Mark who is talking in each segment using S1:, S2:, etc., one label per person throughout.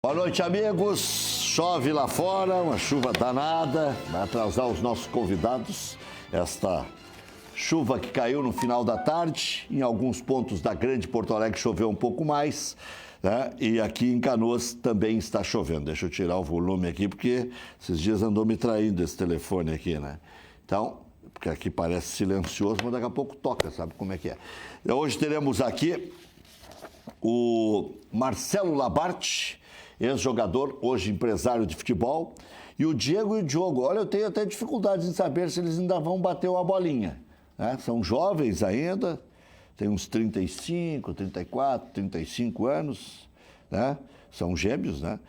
S1: Boa noite, amigos. Chove lá fora, uma chuva danada, vai atrasar os nossos convidados. Esta chuva que caiu no final da tarde, em alguns pontos da grande Porto Alegre choveu um pouco mais, né? E aqui em Canoas também está chovendo. Deixa eu tirar o volume aqui, porque esses dias andou me traindo esse telefone aqui, né? Então, porque aqui parece silencioso, mas daqui a pouco toca, sabe como é que é. Hoje teremos aqui o Marcelo Labarte, ex-jogador, hoje empresário de futebol, e o Diego e o Diogo. Olha, eu tenho até dificuldades em saber se eles ainda vão bater uma bolinha, né? São jovens ainda, têm uns 35, 34, 35 anos, né? São gêmeos, né?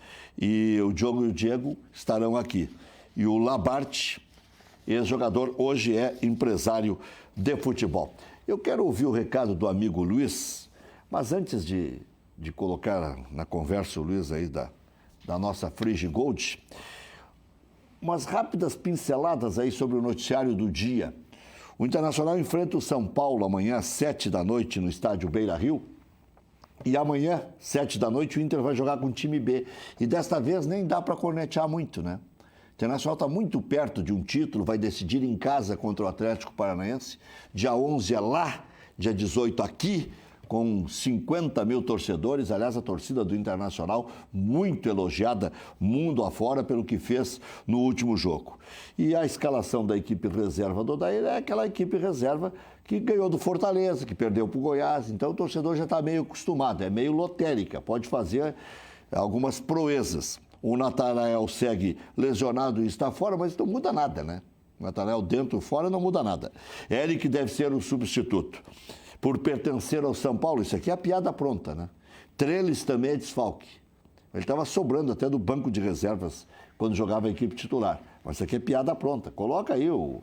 S1: E o Diogo e o Diego estarão aqui. E o Labarte, ex-jogador, hoje é empresário de futebol. Eu quero ouvir o recado do amigo Luiz, mas antes de colocar na conversa o Luiz aí da nossa Frige Gold, umas rápidas pinceladas aí sobre o noticiário do dia. O Internacional enfrenta o São Paulo amanhã às 7h no estádio Beira-Rio. E amanhã, 7h, o Inter vai jogar com o time B. E desta vez nem dá para cornetear muito, né? O Internacional está muito perto de um título, vai decidir em casa contra o Atlético Paranaense. Dia 11 é lá, dia 18 aqui, com 50 mil torcedores. Aliás, a torcida do Internacional muito elogiada mundo afora pelo que fez no último jogo. E a escalação da equipe reserva do Odair é aquela equipe reserva que ganhou do Fortaleza, que perdeu para o Goiás. Então o torcedor já está meio acostumado, é meio lotérica, pode fazer algumas proezas. O Natanael segue lesionado e está fora, mas não muda nada, né? O Natanael dentro ou fora não muda nada. Eric deve ser o substituto. Por pertencer ao São Paulo, isso aqui é a piada pronta, né? Trellis também é desfalque. Ele estava sobrando até do banco de reservas quando jogava a equipe titular. Mas isso aqui é piada pronta. Coloca aí o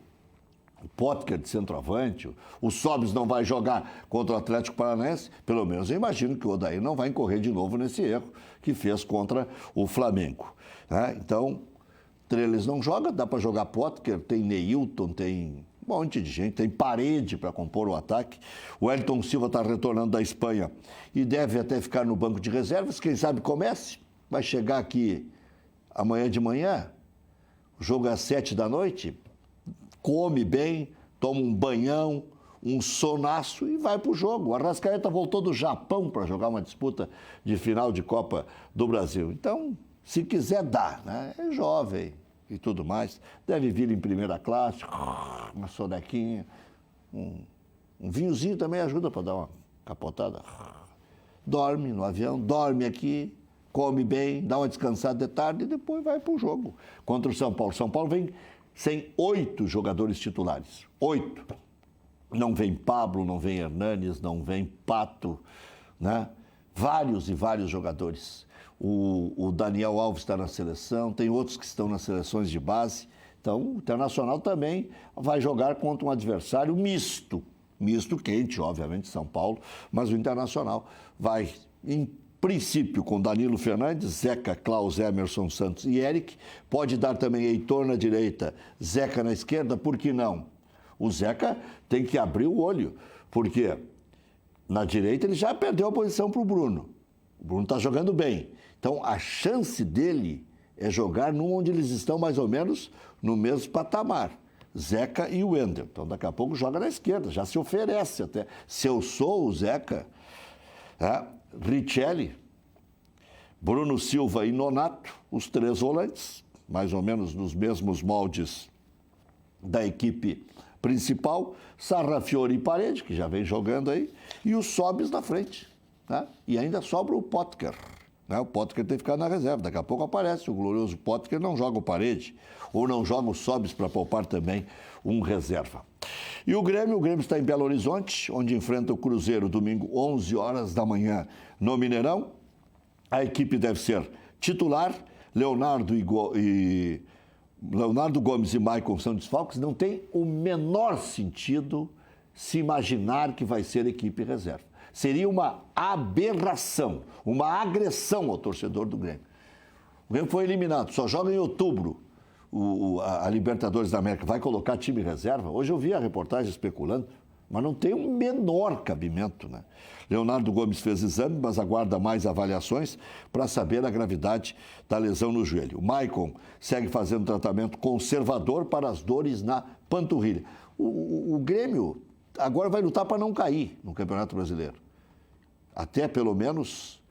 S1: Potker de centroavante, o Sobis não vai jogar contra o Atlético Paranaense. Pelo menos eu imagino que o Odair não vai incorrer de novo nesse erro que fez contra o Flamengo, né? Então, Trellis não joga, dá para jogar Potker, tem Neilton, tem um monte de gente, tem Parede para compor o ataque. O Elton Silva está retornando da Espanha e deve até ficar no banco de reservas. Quem sabe comece, vai chegar aqui amanhã de manhã, o jogo é às 7h, come bem, toma um banhão, um sonaço e vai para o jogo. O Arrascaeta voltou do Japão para jogar uma disputa de final de Copa do Brasil. Então, se quiser, dá, né? É jovem e tudo mais, deve vir em primeira classe, uma sonequinha, um vinhozinho também ajuda para dar uma capotada. Dorme no avião, dorme aqui, come bem, dá uma descansada de tarde e depois vai para o jogo contra o São Paulo. São Paulo vem sem 8 jogadores titulares, 8. Não vem Pablo, não vem Hernanes, não vem Pato, né? Vários e vários jogadores. O Daniel Alves está na seleção, tem outros que estão nas seleções de base. Então, o Internacional também vai jogar contra um adversário misto quente, obviamente, São Paulo, mas o Internacional vai, em princípio, com Danilo Fernandes, Zeca, Klaus, Emerson Santos e Eric. Pode dar também Heitor na direita, Zeca na esquerda, por que não? O Zeca tem que abrir o olho, porque na direita ele já perdeu a posição para o Bruno. O Bruno está jogando bem. Então, a chance dele é jogar onde eles estão mais ou menos no mesmo patamar. Zeca e o Wendel. Então, daqui a pouco joga na esquerda, já se oferece até. Se eu sou o Zeca, Richelli, Bruno Silva e Nonato, os 3 volantes, mais ou menos nos mesmos moldes da equipe principal, Sarrafiori e Parede, que já vem jogando aí, e o Sobis na frente, né? E ainda sobra o Potker, né? O Potker tem que ficar na reserva, daqui a pouco aparece o glorioso Potker, não joga o Parede, ou não joga o Sobis para poupar também um reserva. E o Grêmio está em Belo Horizonte, onde enfrenta o Cruzeiro domingo, 11h no Mineirão. A equipe deve ser titular, Leonardo Gomes e Maicon são desfalques. Não tem o menor sentido se imaginar que vai ser equipe reserva. Seria uma aberração, uma agressão ao torcedor do Grêmio. O Grêmio foi eliminado, só joga em outubro a Libertadores da América. Vai colocar time reserva? Hoje eu vi a reportagem especulando. mas não tem o menor cabimento, né? Leonardo Gomes fez exame, mas aguarda mais avaliações para saber a gravidade da lesão no joelho. O Maicon segue fazendo tratamento conservador para as dores na panturrilha. O Grêmio agora vai lutar para não cair no Campeonato Brasileiro. Até, pelo menos,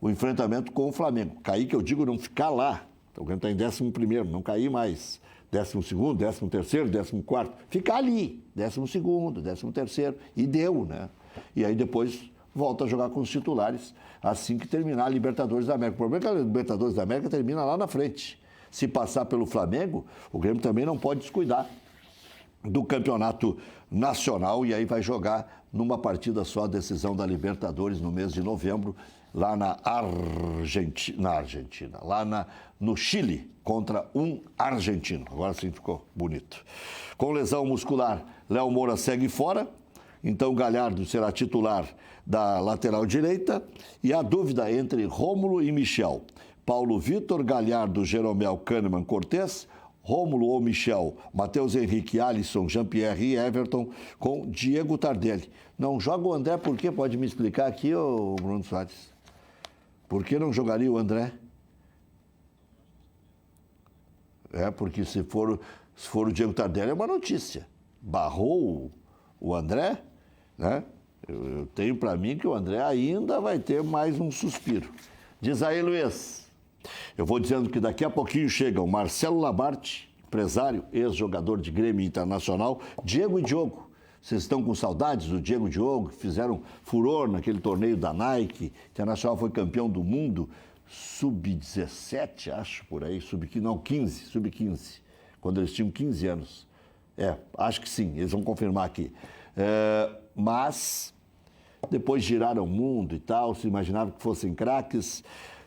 S1: o enfrentamento com o Flamengo. Cair, que eu digo, não ficar lá. O Grêmio está em 11º, não cair mais. 12º, 13º, 14º. Ficar ali, 12º, 13º. E deu, né? E aí depois volta a jogar com os titulares assim que terminar a Libertadores da América. O problema é que a Libertadores da América termina lá na frente. Se passar pelo Flamengo, o Grêmio também não pode descuidar do campeonato nacional e aí vai jogar numa partida só a decisão da Libertadores no mês de novembro, lá na Argentina, lá no Chile, contra um argentino. Agora sim ficou bonito. Com lesão muscular, Léo Moura segue fora, então Galhardo será titular da lateral direita e a dúvida entre Rômulo e Michel. Paulo Vitor, Galhardo, Jeromel, Kahneman, Cortez, Rômulo ou Michel, Matheus Henrique, Alisson, Jean-Pierre e Everton com Diego Tardelli. Não joga o André por quê? Pode me explicar aqui, ô Bruno Soares? Por que não jogaria o André? Porque se for o Diego Tardelli é uma notícia. Barrou o André, né? Eu tenho para mim que o André ainda vai ter mais um suspiro. Diz aí, Luiz. Eu vou dizendo que daqui a pouquinho chegam Marcelo Labarte, empresário, ex-jogador de Grêmio Internacional, Diego e Diogo. Vocês estão com saudades do Diego e Diogo, que fizeram furor naquele torneio da Nike. Internacional foi campeão do mundo, sub-17, acho, por aí, sub-15, quando eles tinham 15 anos. Acho que sim, eles vão confirmar aqui. Mas depois giraram o mundo e tal, se imaginava que fossem craques.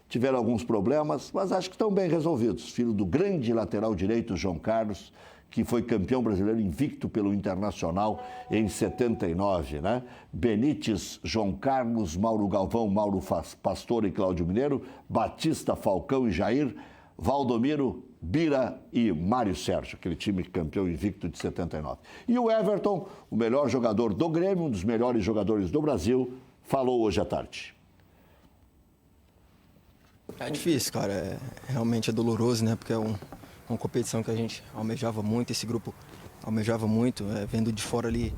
S1: Tiveram alguns problemas, mas acho que estão bem resolvidos. Filho do grande lateral direito, João Carlos, que foi campeão brasileiro invicto pelo Internacional em 79, né? Benítez, João Carlos, Mauro Galvão, Mauro Pastor e Cláudio Mineiro, Batista, Falcão e Jair, Valdomiro, Bira e Mário Sérgio, aquele time campeão invicto de 79. E o Everton, o melhor jogador do Grêmio, um dos melhores jogadores do Brasil, falou hoje à tarde.
S2: É difícil, cara. Realmente é doloroso, né? Porque é uma competição que a gente almejava muito, esse grupo almejava muito. Vendo de fora ali,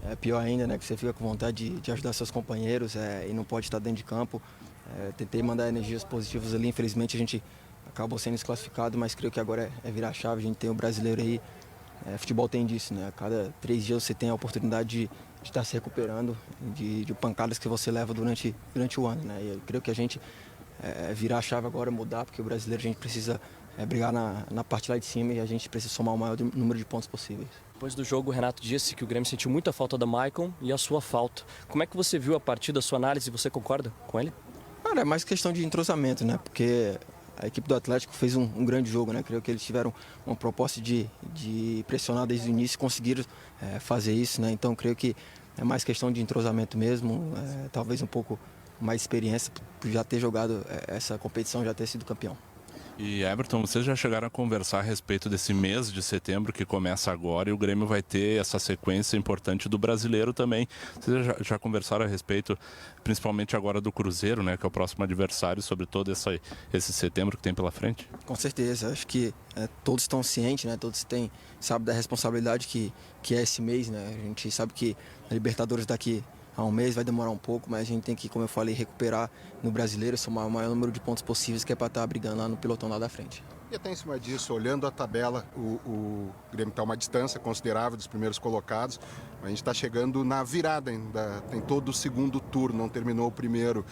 S2: é pior ainda, né? Que você fica com vontade de ajudar seus companheiros e não pode estar dentro de campo. Tentei mandar energias positivas ali, infelizmente a gente acabou sendo desclassificado, mas creio que agora é virar a chave. A gente tem o brasileiro aí. Futebol tem disso, né? A cada 3 dias você tem a oportunidade de estar se recuperando de pancadas que você leva durante o ano, né? E eu creio que a gente virar a chave agora, mudar, porque o brasileiro a gente precisa brigar na parte lá de cima e a gente precisa somar o maior número de pontos possíveis.
S3: Depois do jogo, o Renato disse que o Grêmio sentiu muita falta da Maicon e a sua falta. Como é que você viu a partida, a sua análise, você concorda com ele?
S2: Cara, é mais questão de entrosamento, né? Porque a equipe do Atlético fez um grande jogo, né? Creio que eles tiveram uma proposta de pressionar desde o início e conseguiram fazer isso, né? Então creio que é mais questão de entrosamento mesmo, talvez um pouco mais experiência por já ter jogado essa competição, já ter sido campeão.
S4: E Everton, vocês já chegaram a conversar a respeito desse mês de setembro que começa agora e o Grêmio vai ter essa sequência importante do brasileiro também. Vocês já conversaram a respeito, principalmente agora do Cruzeiro, né, que é o próximo adversário, sobre todo esse setembro que tem pela frente?
S2: Com certeza, acho que todos estão cientes, né, todos sabem da responsabilidade que é esse mês, né. A gente sabe que a Libertadores daqui a um mês vai demorar um pouco, mas a gente tem que, como eu falei, recuperar no brasileiro, somar o maior número de pontos possíveis, que é para estar brigando lá no pelotão lá da frente.
S5: E até em cima disso, olhando a tabela, o Grêmio está a uma distância considerável dos primeiros colocados. A gente está chegando na virada ainda, tem todo o segundo turno, não terminou o primeiro.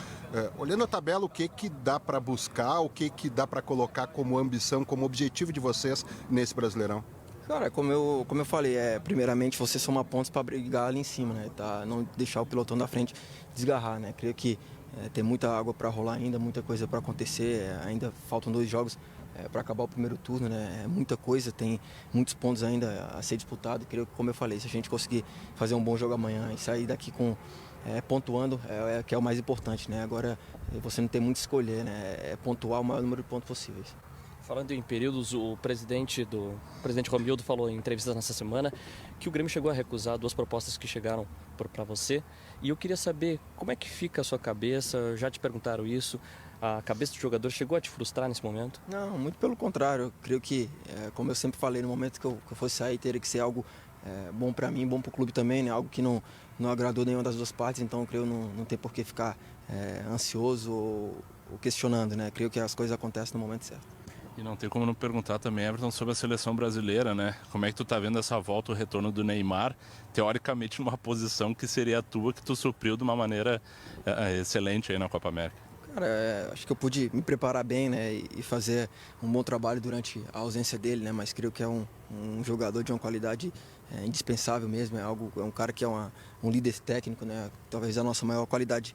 S5: Olhando a tabela, o que dá para buscar, o que dá para colocar como ambição, como objetivo de vocês nesse Brasileirão?
S2: Cara, como eu falei, primeiramente você somar pontos para brigar ali em cima, né? Não deixar o pelotão da frente desgarrar, né? Creio que tem muita água para rolar ainda, muita coisa para acontecer, ainda faltam 2 jogos para acabar o primeiro turno, né? Muita coisa, tem muitos pontos ainda a ser disputado. Creio que, como eu falei, se a gente conseguir fazer um bom jogo amanhã e sair daqui pontuando, que é o mais importante, né? Agora você não tem muito a escolher, né? Pontuar o maior número de pontos possíveis.
S3: Falando em períodos, o presidente Romildo falou em entrevistas nessa semana que o Grêmio chegou a recusar 2 propostas que chegaram para você. E eu queria saber como é que fica a sua cabeça, já te perguntaram isso, a cabeça do jogador chegou a te frustrar nesse momento?
S2: Não, muito pelo contrário. Eu creio que, como eu sempre falei, no momento que eu fosse sair, teria que ser algo bom para mim, bom para o clube também, né? Algo que não agradou nenhuma das 2 partes, então eu creio não tem por que ficar ansioso ou questionando, né? Eu creio que as coisas acontecem no momento certo.
S4: E não tem como não perguntar também, Everton, sobre a seleção brasileira, né? Como é que tu tá vendo essa volta, o retorno do Neymar, teoricamente numa posição que seria a tua, que tu supriu de uma maneira excelente aí na Copa América?
S2: Cara, acho que eu pude me preparar bem, né, e fazer um bom trabalho durante a ausência dele, né, mas creio que é um jogador de uma qualidade indispensável mesmo, é um cara que é um líder técnico, né, talvez a nossa maior qualidade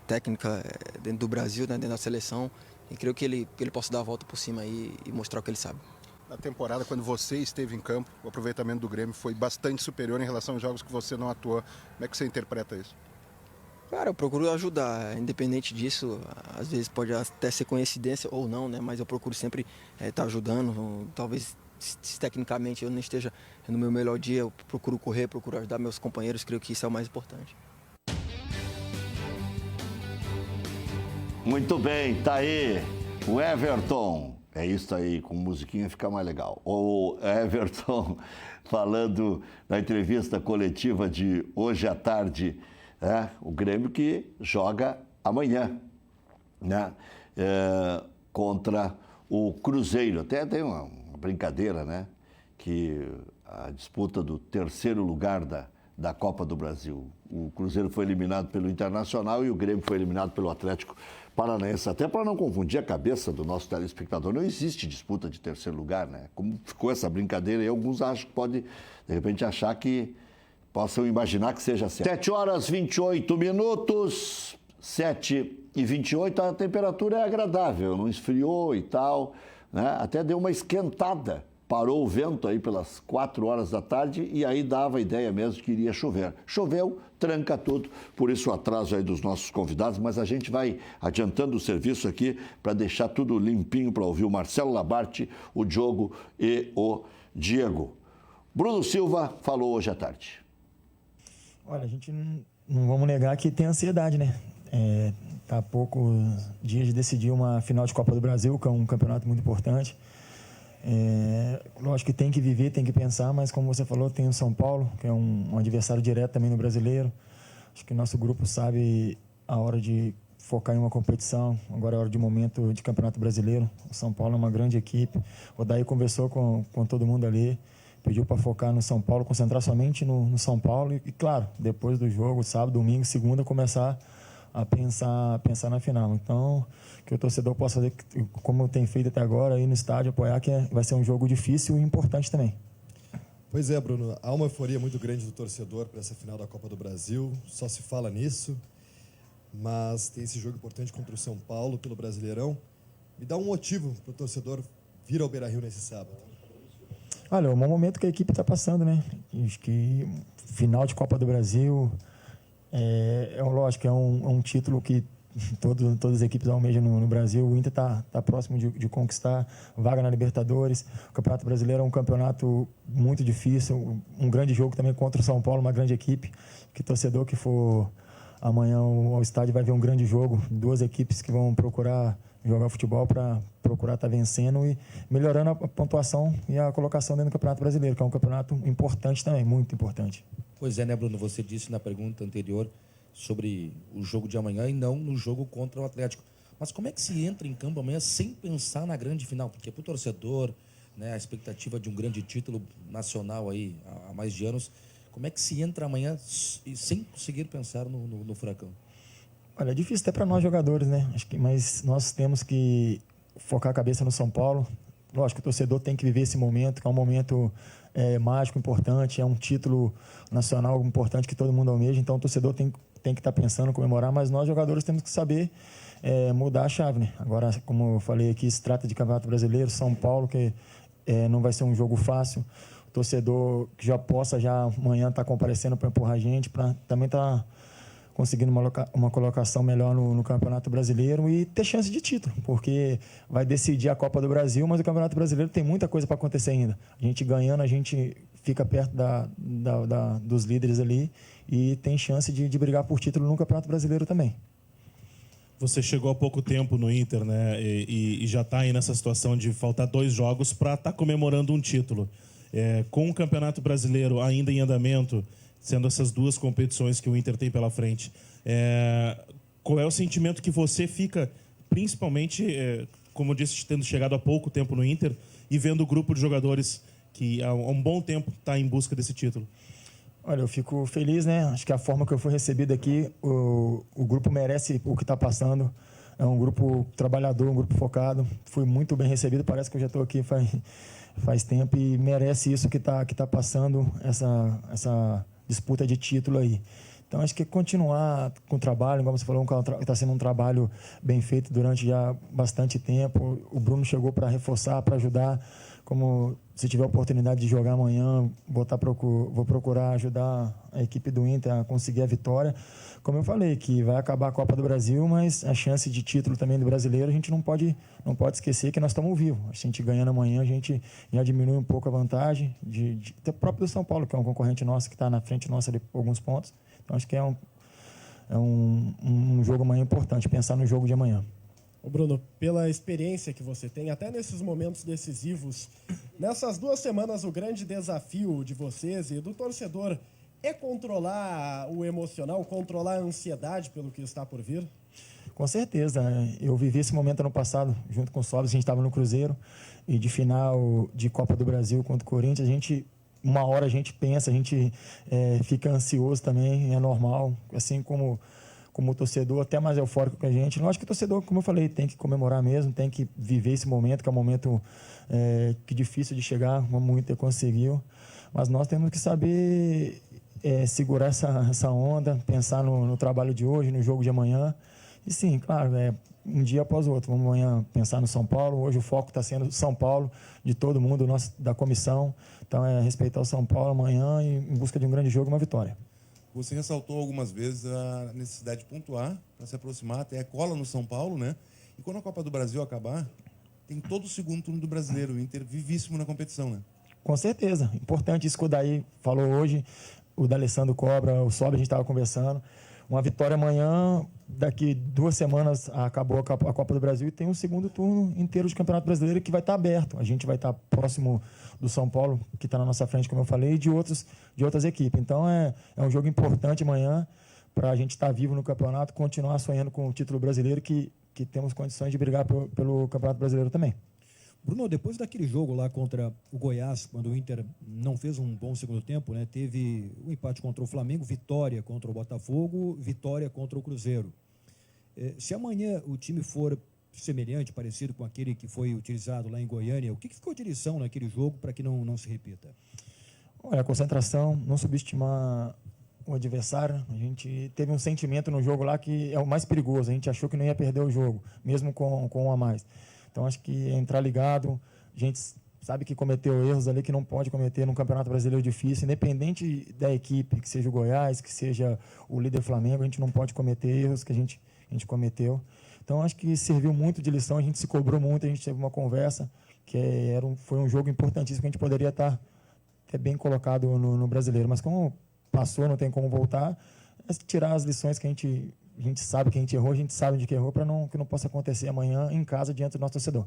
S2: técnica dentro do Brasil, né, dentro da seleção, e creio que ele possa dar a volta por cima aí e mostrar o que ele sabe.
S5: Na temporada, quando você esteve em campo, o aproveitamento do Grêmio foi bastante superior em relação aos jogos que você não atuou. Como é que você interpreta isso?
S2: Cara, eu procuro ajudar, independente disso, às vezes pode até ser coincidência ou não, né? Mas eu procuro sempre estar ajudando, talvez se tecnicamente eu não esteja no meu melhor dia, eu procuro correr, procuro ajudar meus companheiros, creio que isso é o mais importante.
S1: Muito bem, tá aí o Everton. É isso aí, com musiquinha fica mais legal. O Everton falando na entrevista coletiva de hoje à tarde, o Grêmio que joga amanhã, né? Contra o Cruzeiro. Até tem uma brincadeira, né? Que a disputa do 3º lugar da Copa do Brasil. O Cruzeiro foi eliminado pelo Internacional e o Grêmio foi eliminado pelo Atlético Paranaense. Até para não confundir a cabeça do nosso telespectador, não existe disputa de 3º lugar, né? Como ficou essa brincadeira e alguns acham que pode, de repente, achar que possam imaginar que seja certo. 7h28, 7h28, a temperatura é agradável, não esfriou e tal, né? Até deu uma esquentada. Parou o vento aí pelas 4 horas da tarde e aí dava a ideia mesmo que iria chover. Choveu, tranca tudo, por isso o atraso aí dos nossos convidados, mas a gente vai adiantando o serviço aqui para deixar tudo limpinho para ouvir o Marcelo Labarte, o Diogo e o Diego. Bruno Silva falou hoje à tarde.
S6: Olha, a gente não vamos negar que tem ansiedade, né? Tá há poucos dias de decidir uma final de Copa do Brasil, que é um campeonato muito importante. Lógico que tem que viver, tem que pensar, mas como você falou, tem o São Paulo, que é um adversário direto também no Brasileiro. Acho que o nosso grupo sabe a hora de focar em uma competição, agora é hora de momento de Campeonato Brasileiro. O São Paulo é uma grande equipe, o Daí conversou com todo mundo ali, pediu para focar no São Paulo, concentrar somente no São Paulo e, claro, depois do jogo, sábado, domingo, segunda, começar a pensar na final. Então, que o torcedor possa fazer, como tem feito até agora, ir no estádio, apoiar, que vai ser um jogo difícil e importante também.
S7: Pois é, Bruno, há uma euforia muito grande do torcedor para essa final da Copa do Brasil, só se fala nisso, mas tem esse jogo importante contra o São Paulo pelo Brasileirão. Me dá um motivo para o torcedor vir ao Beira-Rio nesse sábado.
S6: Olha, é o bom momento que a equipe está passando, né? Acho que final de Copa do Brasil lógico, é um título que todas as equipes almejam no Brasil. O Inter está próximo de conquistar vaga na Libertadores. O Campeonato Brasileiro é um campeonato muito difícil, um grande jogo também contra o São Paulo, uma grande equipe. Que torcedor que for amanhã ao estádio vai ver um grande jogo. 2 equipes que vão procurar jogar futebol para procurar estar vencendo e melhorando a pontuação e a colocação dentro do Campeonato Brasileiro, que é um campeonato importante também, muito importante.
S8: Pois é, né, Bruno? Você disse na pergunta anterior sobre o jogo de amanhã e não no jogo contra o Atlético. Mas como é que se entra em campo amanhã sem pensar na grande final? Porque para o torcedor, né, a expectativa de um grande título nacional aí há mais de anos, como é que se entra amanhã sem conseguir pensar no Furacão?
S6: Olha, é difícil até para nós jogadores, né? Mas nós temos que focar a cabeça no São Paulo. Lógico, o torcedor tem que viver esse momento, que é um momento mágico, importante, é um título nacional importante que todo mundo almeja, então o torcedor tem que estar pensando, comemorar, mas nós jogadores temos que saber mudar a chave, né? Agora, como eu falei aqui, se trata de Campeonato Brasileiro, São Paulo, que não vai ser um jogo fácil, o torcedor que já possa já amanhã estar comparecendo para empurrar a gente, para também estar conseguindo uma colocação melhor no Campeonato Brasileiro e ter chance de título, porque vai decidir a Copa do Brasil, mas o Campeonato Brasileiro tem muita coisa para acontecer ainda. A gente ganhando, a gente fica perto dos líderes ali e tem chance de brigar por título no Campeonato Brasileiro também.
S9: Você chegou há pouco tempo no Inter, né? E já está aí nessa situação de faltar 2 jogos para estar comemorando um título. Com o Campeonato Brasileiro ainda em andamento, sendo essas 2 competições que o Inter tem pela frente, qual é o sentimento que você fica, principalmente, como eu disse, tendo chegado há pouco tempo no Inter e vendo o grupo de jogadores que há um bom tempo está em busca desse título?
S6: Olha, eu fico feliz, né? Acho que a forma que eu fui recebido aqui, o grupo merece o que está passando. É um grupo trabalhador, um grupo focado. Fui muito bem recebido, parece que eu já estou aqui faz tempo e merece isso que tá passando, essa disputa de título aí. Então, acho que continuar com o trabalho, como você falou, está sendo um trabalho bem feito durante já bastante tempo. O Bruno chegou para reforçar, para ajudar. Como se tiver a oportunidade de jogar amanhã, vou procurar ajudar a equipe do Inter a conseguir a vitória. Como eu falei, que vai acabar a Copa do Brasil, mas a chance de título também do brasileiro, a gente não pode esquecer que nós estamos vivos. Se a gente ganhando amanhã, a gente já diminui um pouco a vantagem até próprio do São Paulo, que é um concorrente nosso, que está na frente nossa ali por alguns pontos. Então, acho que é um jogo amanhã importante, pensar no jogo de amanhã.
S10: Ô Bruno, pela experiência que você tem, até nesses momentos decisivos, nessas 2 semanas o grande desafio de vocês e do torcedor é controlar o emocional, controlar a ansiedade pelo que está por vir?
S6: Com certeza. Eu vivi esse momento ano passado, junto com o Sobis, a gente estava no Cruzeiro, e de final de Copa do Brasil contra o Corinthians, uma hora a gente pensa, a gente fica ansioso também, é normal, assim como o torcedor, até mais eufórico que a gente. Eu acho que o torcedor, como eu falei, tem que comemorar mesmo, tem que viver esse momento, que é um momento que difícil de chegar, como o Inter conseguiu. Mas nós temos que saber segurar essa onda, pensar no trabalho de hoje, no jogo de amanhã. E sim, claro, um dia após o outro. Vamos amanhã pensar no São Paulo. Hoje o foco está sendo São Paulo, de todo mundo, da comissão. Então, respeitar o São Paulo amanhã em busca de um grande jogo e uma vitória.
S11: Você ressaltou algumas vezes a necessidade de pontuar para se aproximar até a cola no São Paulo, né? E quando a Copa do Brasil acabar, tem todo o segundo turno do Brasileiro, o Inter vivíssimo na competição, né?
S6: Com certeza. Importante isso que o Daí falou hoje, o D'Alessandro Cobra, o Sobe, a gente estava conversando. Uma vitória amanhã, daqui 2 semanas acabou a Copa do Brasil e tem um segundo turno inteiro de Campeonato Brasileiro que vai estar aberto. A gente vai estar próximo do São Paulo, que está na nossa frente, como eu falei, e de outras equipes. Então, é um jogo importante amanhã para a gente estar vivo no campeonato, continuar sonhando com o título brasileiro, que temos condições de brigar pelo Campeonato Brasileiro também.
S12: Bruno, depois daquele jogo lá contra o Goiás, quando o Inter não fez um bom segundo tempo, né, teve um empate contra o Flamengo, vitória contra o Botafogo, vitória contra o Cruzeiro. Se amanhã o time for semelhante, parecido com aquele que foi utilizado lá em Goiânia, o que ficou de lição naquele jogo para que não se repita?
S6: Olha, a concentração, não subestimar o adversário. A gente teve um sentimento no jogo lá que é o mais perigoso. A gente achou que não ia perder o jogo, mesmo com um a mais. Então, acho que entrar ligado, a gente sabe que cometeu erros ali que não pode cometer num Campeonato Brasileiro difícil, independente da equipe, que seja o Goiás, que seja o líder Flamengo, a gente não pode cometer erros que a gente cometeu. Então, acho que serviu muito de lição, a gente se cobrou muito, a gente teve uma conversa, que foi um jogo importantíssimo, que a gente poderia estar até bem colocado no Brasileiro, mas como passou, não tem como voltar, é tirar as lições que a gente sabe que a gente errou, a gente sabe de que errou, para que não possa acontecer amanhã em casa diante do nosso torcedor.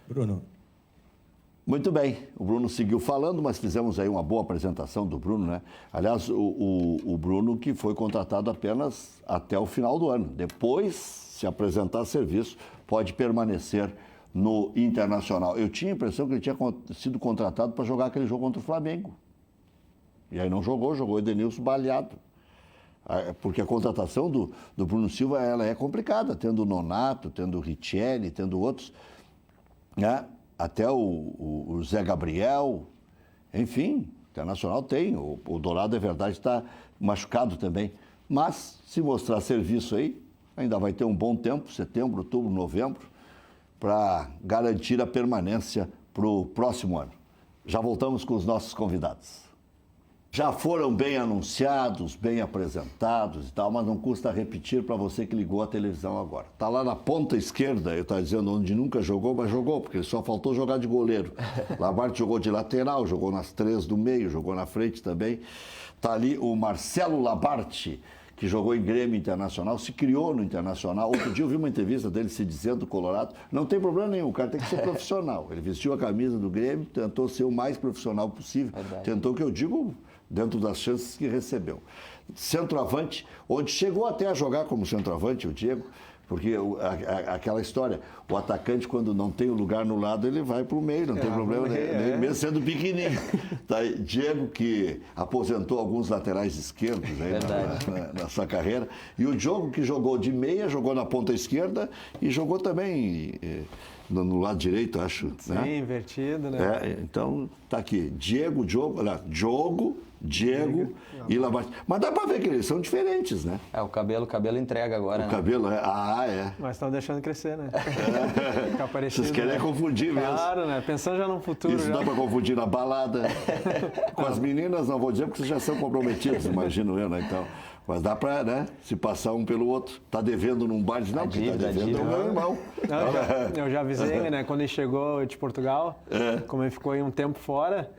S12: Bruno.
S1: Muito bem, o Bruno seguiu falando, mas fizemos aí uma boa apresentação do Bruno, né? Aliás, o Bruno que foi contratado apenas até o final do ano. Depois, se apresentar serviço, pode permanecer no Internacional. Eu tinha a impressão que ele tinha sido contratado para jogar aquele jogo contra o Flamengo. E aí não jogou o Edenilson baleado. Porque a contratação do Bruno Silva ela é complicada, tendo o Nonato, tendo o Richelli, tendo outros, né? Até o Zé Gabriel, enfim, o Internacional tem, o Dourado, é verdade, está machucado também. Mas, se mostrar serviço aí, ainda vai ter um bom tempo, setembro, outubro, novembro, para garantir a permanência para o próximo ano. Já voltamos com os nossos convidados. Já foram bem anunciados, bem apresentados e tal, mas não custa repetir para você que ligou a televisão agora. Está lá na ponta esquerda, eu estou dizendo onde nunca jogou, mas jogou, porque só faltou jogar de goleiro. Labarte jogou de lateral, jogou nas 3 do meio, jogou na frente também. Está ali o Marcelo Labarte, que jogou em Grêmio Internacional, se criou no Internacional. Outro dia eu vi uma entrevista dele se dizendo Colorado, não tem problema nenhum, o cara tem que ser profissional. Ele vestiu a camisa do Grêmio, tentou ser o mais profissional possível. Verdade. Tentou, que eu digo, dentro das chances que recebeu. Centroavante, onde chegou até a jogar como centroavante, o Diego, porque aquela história, o atacante, quando não tem o lugar no lado, ele vai para o meio, não tem problema, mesmo sendo pequenininho. Tá aí, Diego, que aposentou alguns laterais esquerdos aí na sua carreira, e o Diogo, que jogou de meia, jogou na ponta esquerda e jogou também no lado direito, acho.
S13: Sim,
S1: né?
S13: Invertido, né?
S1: Então, tá aqui, Diogo e Labarte. Mas dá pra ver que eles são diferentes, né?
S14: O cabelo entrega agora,
S1: O cabelo, é.
S13: Mas estão deixando crescer, né? Ficar parecido.
S1: Vocês querem confundir mesmo.
S13: Claro, né? Pensando já no futuro.
S1: Isso dá pra confundir na balada. Com as meninas, não vou dizer, porque vocês já são comprometidos, imagino eu, né? Então, mas dá pra, né? Se passar um pelo outro. Tá devendo num bar, diz, não, que tá devendo é o meu irmão.
S13: Não, eu já avisei, né? Quando ele chegou de Portugal, como ele ficou aí um tempo fora,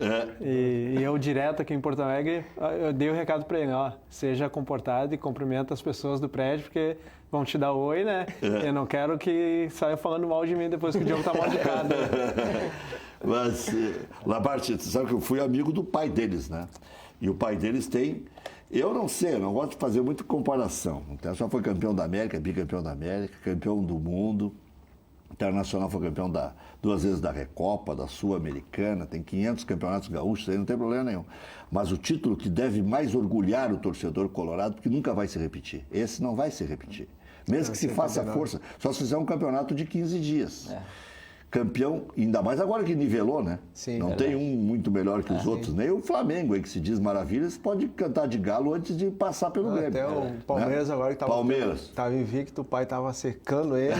S13: e eu direto aqui em Porto Alegre, eu dei o recado pra ele, ó, seja comportado e cumprimenta as pessoas do prédio, porque vão te dar oi, né? Eu não quero que saia falando mal de mim depois que o Diogo tá mal de cada.
S1: Mas, Labarte, você sabe que eu fui amigo do pai deles, né? E o pai deles tem... Eu não sei, eu não gosto de fazer muita comparação. O Internacional foi campeão da América, bicampeão da América, campeão do mundo. O Internacional foi campeão 2 vezes da Recopa, da Sul-Americana, tem 500 campeonatos gaúchos, aí não tem problema nenhum. Mas o título que deve mais orgulhar o torcedor colorado, porque nunca vai se repetir. Esse não vai se repetir. Mesmo que se faça força, só se fizer um campeonato de 15 dias. Campeão, ainda mais agora que nivelou, né?
S13: Sim,
S1: não tem um muito melhor que os outros. Nem o Flamengo, aí, que se diz maravilhas, pode cantar de galo antes de passar pelo Grêmio.
S13: Até o Palmeiras, né? Agora que estava invicto, o pai estava secando ele.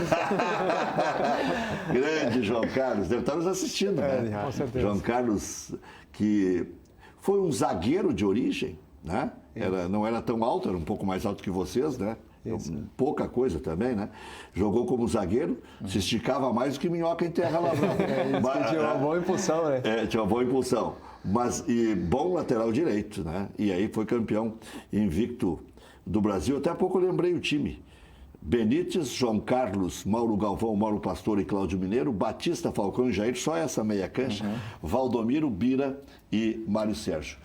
S1: Grande João Carlos, deve estar nos assistindo, né?
S13: Com certeza.
S1: João Carlos, que foi um zagueiro de origem, né? Não era tão alto, era um pouco mais alto que vocês, né? Pouca coisa também, né? Jogou como zagueiro, se esticava mais do que minhoca em terra lavrada.
S13: Tinha uma boa impulsão, né?
S1: Tinha uma boa impulsão. E bom lateral direito, né? E aí foi campeão invicto do Brasil. Até há pouco eu lembrei o time. Benítez, João Carlos, Mauro Galvão, Mauro Pastor e Cláudio Mineiro, Batista, Falcão e Jair, só essa meia cancha, Valdomiro, Bira e Mário Sérgio.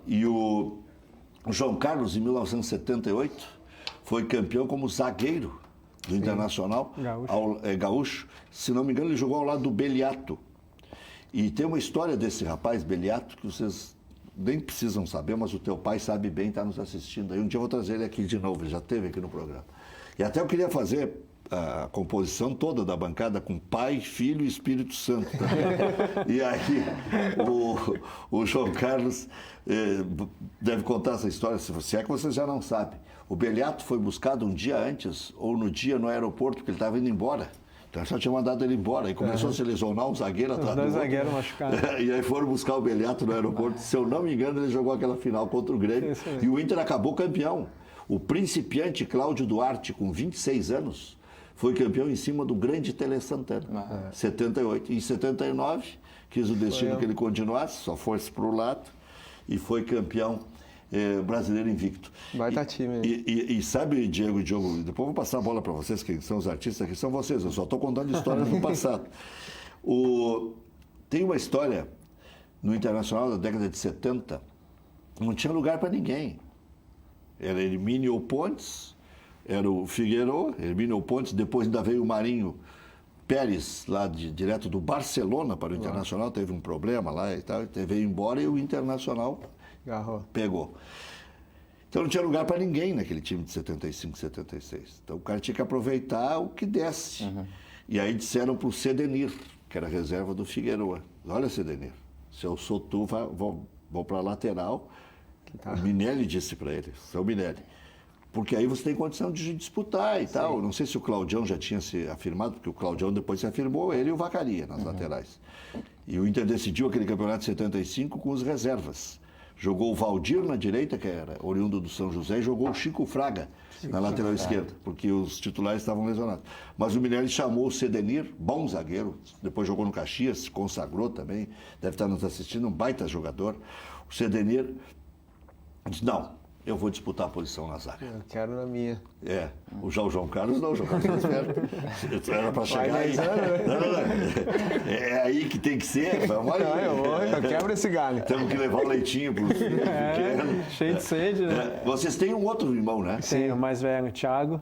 S1: E o João Carlos, em 1978, foi campeão como zagueiro do Internacional, gaúcho. Se não me engano, ele jogou ao lado do Beliato. E tem uma história desse rapaz, Beliato, que vocês nem precisam saber, mas o teu pai sabe bem, está nos assistindo. Aí um dia eu vou trazer ele aqui de novo, ele já esteve aqui no programa. E até eu queria fazer a composição toda da bancada com Pai, Filho e Espírito Santo. Tá? E aí o João Carlos deve contar essa história, se é que vocês já não sabem. O Beliato foi buscado um dia antes, ou no dia no aeroporto, porque ele estava indo embora. Então só tinha mandado ele embora. E começou a se lesionar um zagueiro atrás do outro.
S13: 2 zagueiros machucados.
S1: E aí foram buscar o Beliato no aeroporto. Se eu não me engano, ele jogou aquela final contra o Grêmio. E o Inter acabou campeão. O principiante Cláudio Duarte, com 26 anos, foi campeão em cima do grande Tele Santana. 78. Em 79, quis o destino que ele continuasse, só fosse para o lado. E foi campeão brasileiro invicto.
S13: Baita time.
S1: E sabe, Diego e Diogo, depois eu vou passar a bola para vocês, que são os artistas, que são vocês, eu só estou contando histórias do passado. Tem uma história no Internacional da década de 70, não tinha lugar para ninguém. Era Hermínio Pontes, era o Figueiredo, Hermínio Pontes, depois ainda veio o Marinho Pérez, lá direto do Barcelona para o Internacional, teve um problema lá e tal, veio embora e o Internacional pegou. Então não tinha lugar para ninguém naquele time de 75, 76. Então o cara tinha que aproveitar o que desse. E aí disseram para o Sedenir, que era a reserva do Figueiredo: olha, Sedenir, se eu sou tu, vou para a lateral. O Minelli disse para ele, seu Minelli, porque aí você tem condição de disputar e tal. Não sei se o Claudião já tinha se afirmado, porque o Claudião depois se afirmou, ele e o Vacaria nas laterais. E o Inter decidiu aquele campeonato de 75 com os reservas. jogou o Valdir na direita, que era oriundo do São José, e jogou o Chico Fraga na lateral esquerda, porque os titulares estavam lesionados. Mas o Minelli chamou o Sedenir, bom zagueiro, depois jogou no Caxias, se consagrou também, deve estar nos assistindo, um baita jogador. O Sedenir disse, não, eu vou disputar a posição na zaga.
S13: Eu quero na minha.
S1: O João Carlos não, o João Carlos era para chegar aí. Não. É aí que tem que ser, vamos aí.
S13: Eu quebro esse galho.
S1: Temos que levar o leitinho para os pequenos.
S13: Cheio de sede, né?
S1: Vocês têm um outro irmão, né?
S13: Sim, o mais velho, o Thiago,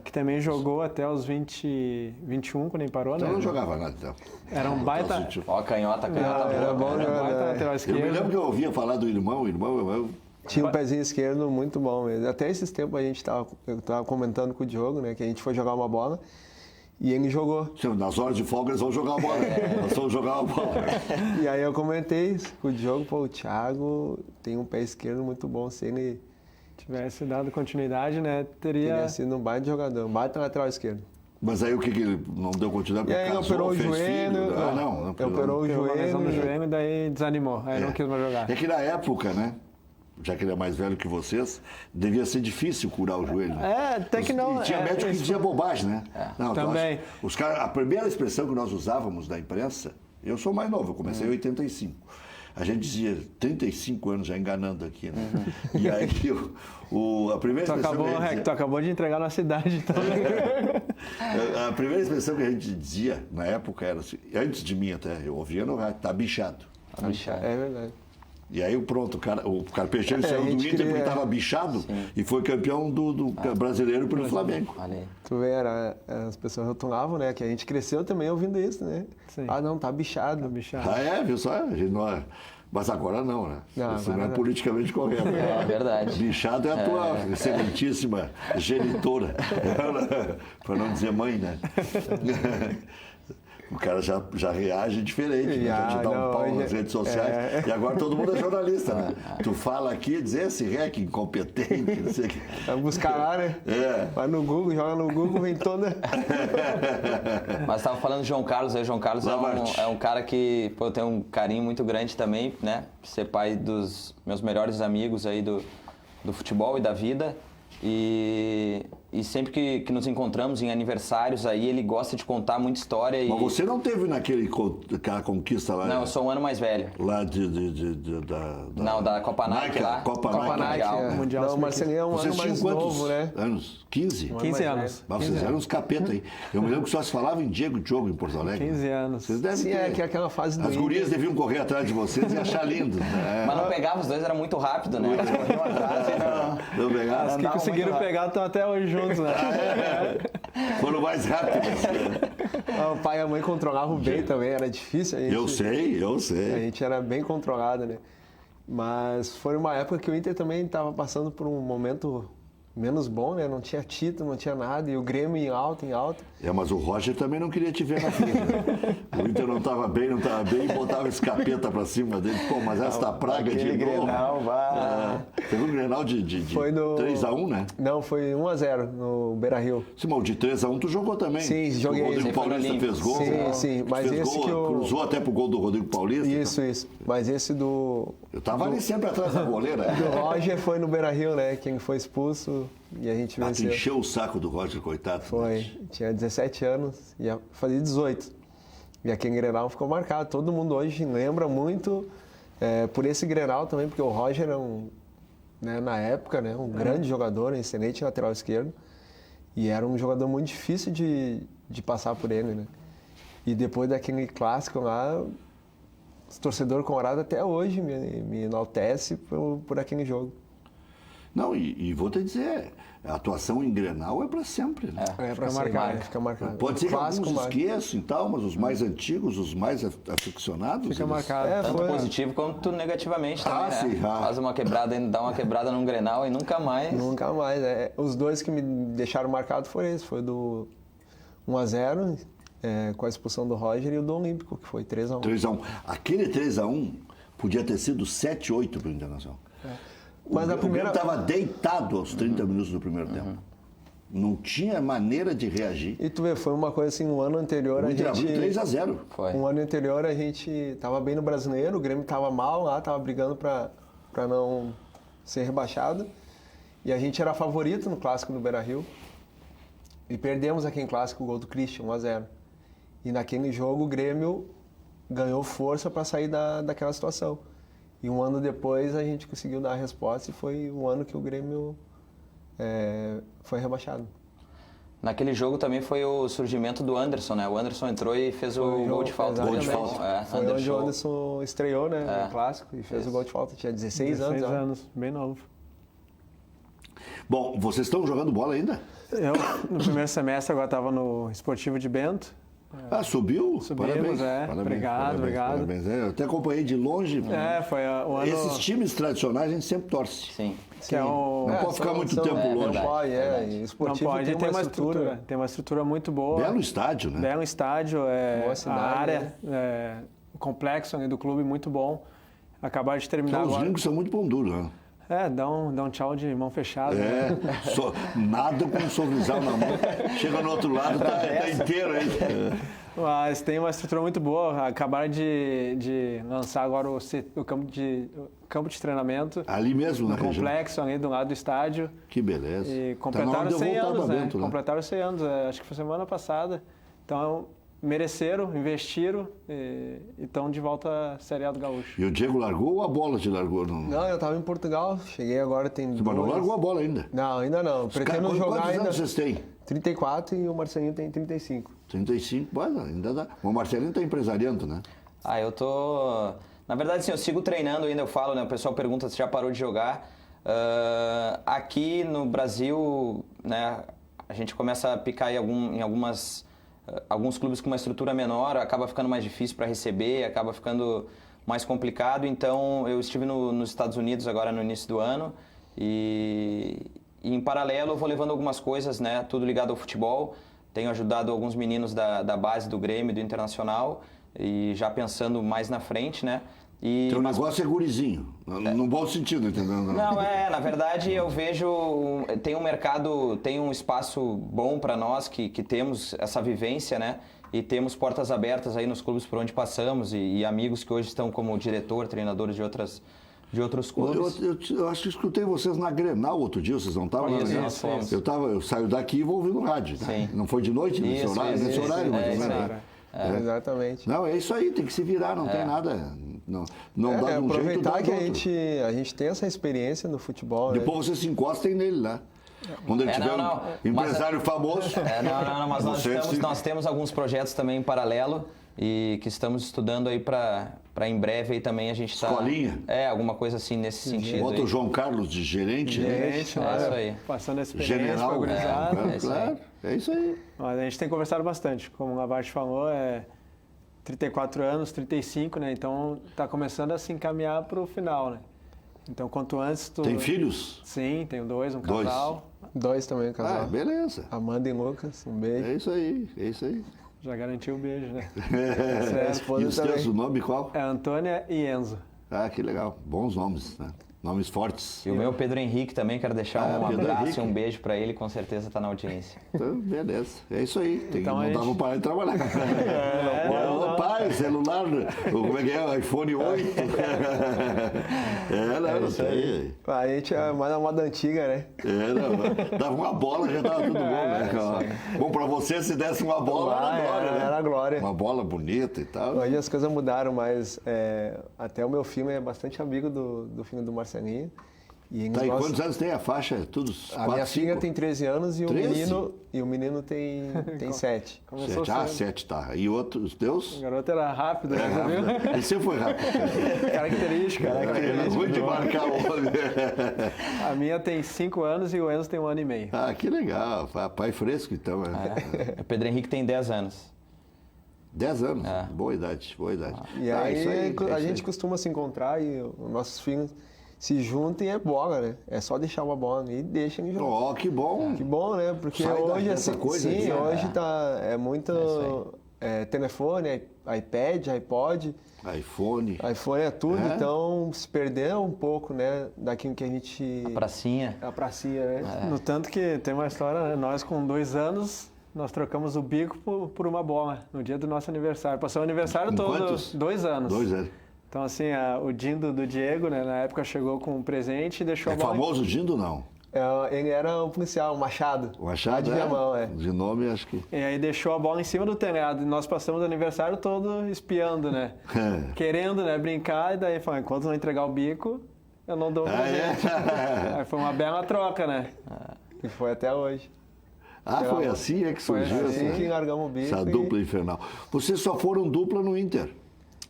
S13: que também jogou até os 21, quando ele parou, né?
S1: Então não jogava nada, então.
S13: Era um baita...
S14: Ó, canhota
S13: Era bom,
S14: né?
S13: baita lateral esquerdo.
S1: Eu me lembro que eu ouvia falar do irmão,
S13: tinha um pezinho esquerdo muito bom mesmo. Até esses tempos eu tava comentando com o Diogo, né, que a gente foi jogar uma bola e ele jogou.
S1: Nas horas de folga eles vão jogar uma bola. Nós vamos jogar uma bola.
S13: E aí eu comentei isso com o Diogo, o Thiago tem um pé esquerdo muito bom. Se ele tivesse dado continuidade, né, teria sido um baita jogador, um baita lateral esquerdo.
S1: Mas aí o que ele não deu continuidade?
S13: E aí operou o joelho. Operou o joelho e daí desanimou. Aí não quis mais jogar.
S1: É que na época, né? Já que ele é mais velho que vocês, devia ser difícil curar o joelho.
S13: Até que não.
S1: E tinha médico que dizia bobagem, né? Não,
S13: também.
S1: Os caras, a primeira expressão que nós usávamos na imprensa, eu sou mais novo, eu comecei em 85. A gente dizia 35 anos já enganando aqui, né? E aí a primeira expressão
S13: Tu acabou de entregar na cidade, então.
S1: A primeira expressão que a gente dizia na época era assim, antes de mim até, eu ouvia no rádio, tá bichado.
S13: Tá bichado. É verdade.
S1: E aí pronto, o Carpegiani saiu do Inter porque estava bichado e foi campeão do brasileiro pelo Flamengo.
S13: Tu vê, as pessoas rotunavam, né? Que a gente cresceu também ouvindo isso, né? Sim. Ah, não, tá bichado.
S1: Viu só? A gente não é... Mas agora não, né? Isso não é politicamente correto.
S14: É verdade.
S1: Bichado é a tua excelentíssima genitora. Para não dizer mãe, né? O cara já reage diferente, né? Já te dá um pau nas redes sociais. E agora todo mundo é jornalista, né? Tu fala aqui, diz esse rec incompetente, não sei o que.
S13: Vai buscar lá, né? Vai no Google, joga no Google, vem toda...
S14: Mas estava falando do João Carlos, aí o João Carlos é um cara que eu tenho um carinho muito grande também, né? Ser pai dos meus melhores amigos aí do futebol e da vida. E sempre que nos encontramos em aniversários aí, ele gosta de contar muita história.
S1: Mas você não teve naquela conquista lá?
S14: Não, eu sou um ano mais velho.
S1: Lá
S14: da Copa Nike lá.
S1: Copa Nike,
S13: Mundial. Não, mas seria um ano mais novo, né?
S1: Anos? 15?
S13: 15 anos.
S1: Mas vocês eram uns capeta aí. Eu me lembro que só se falava em Diego Diogo em Porto Alegre.
S13: 15 anos.
S1: Vocês devem ter.
S13: Que é aquela fase do
S1: As gurias deviam correr atrás de vocês e achar lindo.
S14: Mas não pegava, os dois, era muito rápido, né? Eles corriam atrás e
S1: não pegava.
S13: Os que conseguiram pegar estão até hoje juntos, né?
S1: Foram mais rápidos.
S13: O pai e a mãe controlavam bem também, era difícil.
S1: Eu sei.
S13: A gente era bem controlado, né? Mas foi uma época que o Inter também estava passando por um momento menos bom, né? Não tinha título, não tinha nada, e o Grêmio em alta.
S1: Mas o Roger também não queria te ver na fila. O Inter não estava bem, e botava esse capeta pra cima dele. Pô, mas essa praga de novo. Teve um Grenal de 3-1, né?
S13: Não, foi 1-0 no Beira-Rio.
S1: Sim, mas o de 3-1 tu jogou também.
S13: Sim, joguei.
S1: O Rodrigo Paulista fez gol.
S13: Sim, mas esse
S1: gol,
S13: que eu...
S1: cruzou até pro gol do Rodrigo Paulista.
S13: Isso. Mas esse do...
S1: Eu tava ali sempre atrás da goleira.
S13: Do Roger foi no Beira-Rio, né? Quem foi expulso e a gente venceu.
S1: Tu encheu o saco do Roger, coitado.
S13: Foi. Tinha 17 anos, ia fazer 18. E aquele Grenal ficou marcado. Todo mundo hoje lembra muito por esse Grenal também, porque o Roger é na época, né, um grande jogador, um excelente lateral esquerdo. E era um jogador muito difícil de passar por ele, né? E depois daquele clássico lá, o torcedor colorado até hoje me enaltece por aquele jogo.
S1: Não, e vou te dizer, a atuação em Grenal é para sempre, né?
S13: Fica marcado.
S1: Pode ser que alguns esqueçam e tal, mas os mais antigos, os mais aficionados...
S13: Fica marcado.
S14: Tanto positivo quanto negativamente também, né?
S1: Sim,
S14: faz uma quebrada, dá uma quebrada num Grenal e nunca mais...
S13: Nunca mais, Os dois que me deixaram marcado foram esses, foi do 1-0, com a expulsão do Roger, e o do Olímpico, que foi 3-1.
S1: 3-1. Aquele 3-1 podia ter sido 7-8 para o Internacional.
S13: Mas
S1: o Grêmio estava deitado aos 30 minutos do primeiro tempo. Não tinha maneira de reagir.
S13: E tu vê, foi uma coisa assim, no ano anterior a gente...
S1: 3-0.
S13: Um ano anterior a gente estava bem no Brasileiro, o Grêmio estava mal lá, estava brigando para para não ser rebaixado. E a gente era favorito no clássico do Beira-Rio. E perdemos aqui em clássico o gol do Christian, 1-0. E naquele jogo o Grêmio ganhou força para sair daquela situação. E um ano depois a gente conseguiu dar a resposta e foi um ano que o Grêmio foi rebaixado.
S14: Naquele jogo também foi o surgimento do Anderson, né? O Anderson entrou e fez o gol de falta.
S13: Foi onde o Anderson estreou, né? No clássico e fez o gol de falta. Tinha 16 anos.
S10: 16 anos, bem novo.
S1: Bom, vocês estão jogando bola ainda?
S13: Eu, no primeiro semestre, agora estava no Esportivo de Bento.
S1: Subiu?
S13: Subimos,
S1: Parabéns. Parabéns,
S13: obrigado.
S1: Parabéns. Eu até acompanhei de longe.
S13: Foi o ano...
S1: Esses times tradicionais a gente sempre torce.
S14: Sim.
S13: Que é
S1: não pode ficar muito tempo longe.
S13: Não pode, Esportivo
S1: não pode,
S13: tem uma estrutura. Tem uma estrutura muito boa.
S1: Belo estádio, né?
S13: Belo estádio,
S1: boa cidade,
S13: a área, o complexo do clube muito bom. Acabaram de terminar
S1: então,
S13: agora.
S1: Os gringos são muito pão duro, né?
S13: Dá um tchau de mão fechada. Né?
S1: Nada com um sorrisal na mão. Chega no outro lado, tá inteiro aí.
S13: Mas tem uma estrutura muito boa. Acabaram de lançar agora o campo de treinamento.
S1: Ali mesmo, na região?
S13: Complexo, ali do lado do estádio.
S1: Que beleza.
S13: E completaram 100 anos, né? Completaram 100 anos, acho que foi semana passada. Então, mereceram, investiram e estão de volta à Série A do Gaúcho.
S1: E o Diego largou ou a bola te largou?
S13: Não, eu estava em Portugal, cheguei agora, tem
S1: Mas não largou a bola ainda?
S13: Não, ainda não. Pretendo jogar
S1: quantos
S13: ainda...
S1: anos vocês têm?
S13: 34 e o Marcelinho tem 35.
S1: 35? Ainda dá. O Marcelinho está empresariando, né?
S14: Eu tô... Na verdade, sim, eu sigo treinando ainda, eu falo, né? O pessoal pergunta se já parou de jogar. Aqui no Brasil, né, a gente começa a picar em alguns clubes com uma estrutura menor, acaba ficando mais difícil para receber, acaba ficando mais complicado. Então, eu estive nos Estados Unidos agora no início do ano e em paralelo eu vou levando algumas coisas, né, tudo ligado ao futebol. Tenho ajudado alguns meninos da base do Grêmio, do Internacional, e já pensando mais na frente, né.
S1: Teu negócio é gurizinho, no bom sentido, entendeu?
S14: Não, na verdade eu vejo, tem um mercado, tem um espaço bom para nós que temos essa vivência, né? E temos portas abertas aí nos clubes por onde passamos e amigos que hoje estão como diretor, treinadores de outros clubes.
S1: Eu acho que escutei vocês na Grenal outro dia, vocês não estavam? Eu saio daqui e vou ouvir no rádio, né? Não foi de noite, nesse horário, mais ou menos.
S13: Exatamente.
S1: Não, é isso aí, tem que se virar, não tem nada... Não dá de um
S13: aproveitar
S1: jeito,
S13: que a gente tem essa experiência no futebol.
S1: Depois vocês se encostem nele lá. Quando ele tiver um empresário famoso.
S14: Mas nós temos alguns projetos também em paralelo e que estamos estudando aí para em breve aí também a gente está...
S1: Escolinha?
S14: Alguma coisa assim nesse sentido.
S1: Bota o João Carlos de gerente.
S13: Gerente,
S14: né?
S13: Isso aí. Passando a experiência.
S1: General,
S13: Claro,
S1: é isso aí.
S13: Mas a gente tem conversado bastante, como o Labarte falou, 34 anos, 35, né? Então tá começando a se encaminhar para o final, né? Então quanto antes tu...
S1: Tem filhos?
S13: Sim, tenho dois, um casal. Dois também, um casal.
S1: Beleza.
S13: Amanda e Lucas, um beijo.
S1: É isso aí.
S13: Já garantiu o beijo, né?
S1: E os teus, o nome qual?
S13: É Antônia e Enzo.
S1: Que legal. Bons nomes, né? Nomes fortes.
S14: E o meu Pedro Henrique também, quero deixar um abraço e um beijo para ele, com certeza está na audiência.
S1: Então, beleza. É isso aí.
S13: Então,
S1: não dá para parar de trabalhar. Pai, celular, como é que é? iPhone 8. Isso aí.
S13: A gente é mais uma moda antiga, né?
S1: Dava uma bola, já tava tudo bom, né? Bom, para você, se desse uma bola, era glória, né?
S13: Era glória.
S1: Uma bola bonita e tal.
S13: Hoje as coisas mudaram, mas até o meu filho é bastante amigo do filho do Marcelinho. E
S1: quantos anos tem a faixa? Todos?
S13: A minha filha tem 13 anos e o menino tem 7.
S1: 7, tá. E os teus?
S13: O garoto era rápido, né?
S1: Esse foi rápido.
S13: Característica.
S1: Era ruim de marcar o homem.
S13: A minha tem 5 anos e o Enzo tem 1 ano e meio.
S1: Que legal. Pai fresco, então.
S14: O Pedro Henrique tem 10 anos.
S1: 10 anos? Boa idade.
S13: E aí a gente costuma se encontrar e os nossos filhos se juntem e é bola, né? É só deixar uma bola e deixa ele jogar.
S1: Que bom.
S13: Que bom, né? Porque hoje hoje é muito telefone, iPad, iPod.
S1: iPhone
S13: é tudo, então se perdeu um pouco, né, daquilo que a gente...
S14: A pracinha,
S13: né? No tanto que tem uma história, né? Nós com 2 anos... Nós trocamos o bico por uma bola no dia do nosso aniversário. Passou o aniversário todo.
S1: Quantos?
S13: 2 anos.
S1: 2 anos.
S13: Então, assim, o Dindo do Diego, né, na época chegou com um presente e deixou a bola...
S1: famoso Dindo, não?
S13: Ele era um policial, o Machado.
S1: O Machado,
S13: de Viamão,
S1: De nome, acho que...
S13: E aí deixou a bola em cima do telhado. E nós passamos o aniversário todo espiando, né? Querendo, né, brincar. E daí falou, enquanto não entregar o bico, eu não dou o presente. Aí foi uma bela troca, né? E foi até hoje.
S1: Foi assim que surgiu
S13: que largamos o bico.
S1: Essa dupla infernal. Vocês só foram dupla no Inter?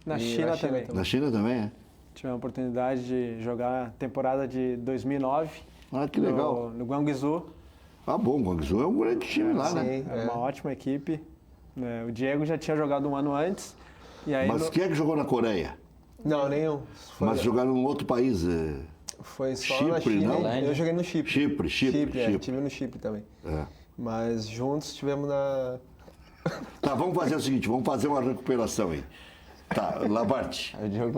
S13: Na China também.
S1: Na China também, é?
S13: Tive a oportunidade de jogar a temporada de 2009.
S1: Que legal.
S13: No Guangzhou.
S1: Bom, o Guangzhou é um grande time lá, né?
S13: É uma ótima equipe. O Diego já tinha jogado um ano antes. E aí
S1: Mas quem é que jogou na Coreia?
S13: Não, nenhum.
S1: Mas jogaram em outro país?
S13: Foi só
S1: Chipre,
S13: na China.
S1: não?
S13: Eu joguei no Chipre.
S1: Chipre.
S13: Tive no Chipre também.
S1: É.
S13: Mas juntos estivemos na...
S1: Tá, vamos fazer o seguinte, vamos fazer uma recuperação aí. Tá, Labarte.
S14: O Diogo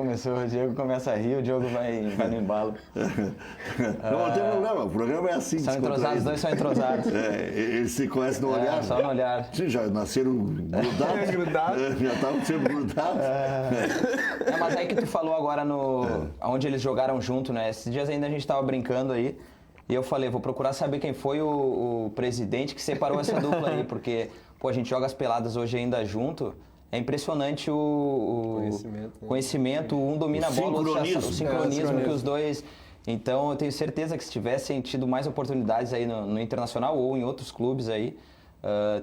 S14: começa a rir, o Diogo vai no embalo.
S1: Não tem problema, o programa é assim.
S14: São entrosados, os dois são entrosados.
S1: Eles se conhecem no olhar.
S14: Só no olhar.
S1: Sim, já nasceram grudados. Já estavam sendo grudados.
S14: Mas aí que tu falou agora onde eles jogaram junto, né? Esses dias ainda a gente tava brincando aí. E eu falei, vou procurar saber quem foi o presidente que separou essa dupla aí, porque, a gente joga as peladas hoje ainda junto. É impressionante o conhecimento, um domina a bola, o sincronismo que os dois... Então, eu tenho certeza que se tivessem tido mais oportunidades aí no Internacional ou em outros clubes aí,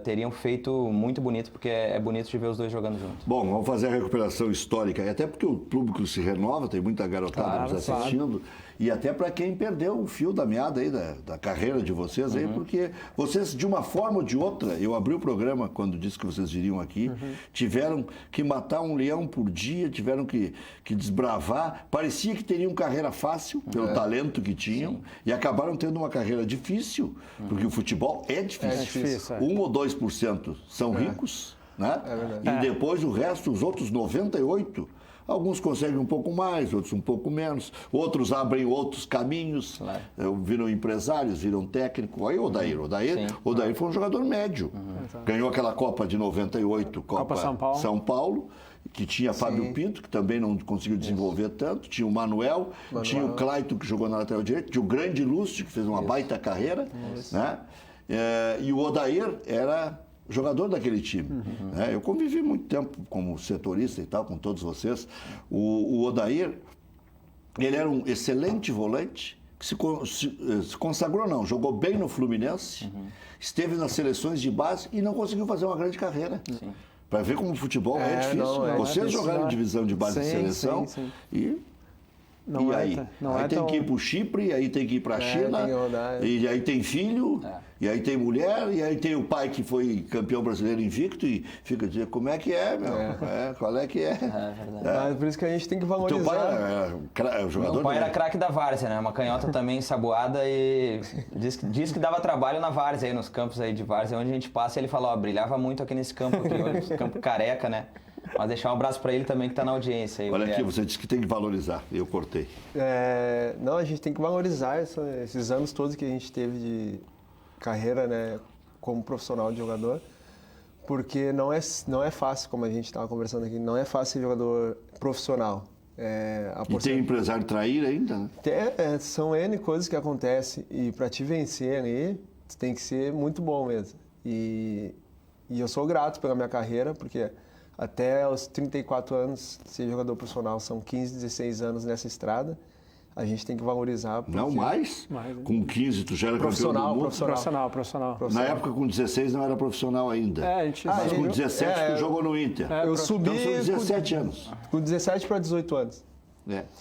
S14: teriam feito muito bonito, porque é bonito de ver os dois jogando juntos.
S1: Bom, vamos fazer a recuperação histórica, e até porque o público se renova, tem muita garotada nos assistindo, e até para quem perdeu o fio da meada aí da carreira de vocês aí, porque vocês, de uma forma ou de outra, eu abri o programa quando disse que vocês viriam aqui, tiveram que matar um leão por dia, tiveram que desbravar, parecia que teriam carreira fácil, pelo talento que tinham, e acabaram tendo uma carreira difícil, porque o futebol é difícil.
S13: É difícil,
S1: 1 ou 2% são ricos, né? E depois o resto, os outros 98%, alguns conseguem um pouco mais, outros um pouco menos, outros abrem outros caminhos, viram empresários, viram técnico. Aí o Odair foi um jogador médio. Ganhou aquela Copa de 98, Copa São Paulo, que tinha Fábio Pinto, que também não conseguiu desenvolver tanto, tinha o Manuel, tinha o Clayton, que jogou na lateral direita, tinha o grande Lúcio, que fez uma baita carreira, né? E o Odair era jogador daquele time. Eu convivi muito tempo como setorista e tal, com todos vocês. O Odair, ele era um excelente volante, que se consagrou, jogou bem no Fluminense, esteve nas seleções de base e não conseguiu fazer uma grande carreira. Para ver como o futebol é difícil. Vocês jogaram em divisão de base de seleção e aí tem que ir para o Chipre, aí tem que ir para a China, e aí tem filho, e aí tem mulher, e aí tem o pai que foi campeão brasileiro invicto e fica dizendo como é que é, meu? Qual é que é?
S13: Mas por isso que a gente tem que valorizar.
S1: Teu pai era jogador?
S14: Meu pai era craque da várzea, né? Uma canhota também ensaboada e diz que dava trabalho na várzea, aí nos campos aí de várzea, onde a gente passa, ele fala, brilhava muito aqui nesse campo aqui, campo careca, né? Mas deixar um abraço para ele também que está na audiência. Aí,
S1: olha aqui, você disse que tem que valorizar, eu cortei.
S13: Não, a gente tem que valorizar esses anos todos que a gente teve de carreira, né, como profissional de jogador, porque não é fácil, como a gente estava conversando aqui, não é fácil ser jogador profissional.
S1: E tem empresário trair ainda, né?
S13: São N coisas que acontecem e para te vencer aí, tem que ser muito bom mesmo. E eu sou grato pela minha carreira, porque até os 34 anos, ser jogador profissional, são 15, 16 anos nessa estrada. A gente tem que valorizar.
S1: Não mais? Com 15 tu já era campeão do mundo?
S13: Profissional.
S1: Na época com 16 não era profissional ainda. Mas com 17 tu jogou no Inter.
S13: Eu subi
S1: então são 17 anos.
S13: Com 17 para 18 anos.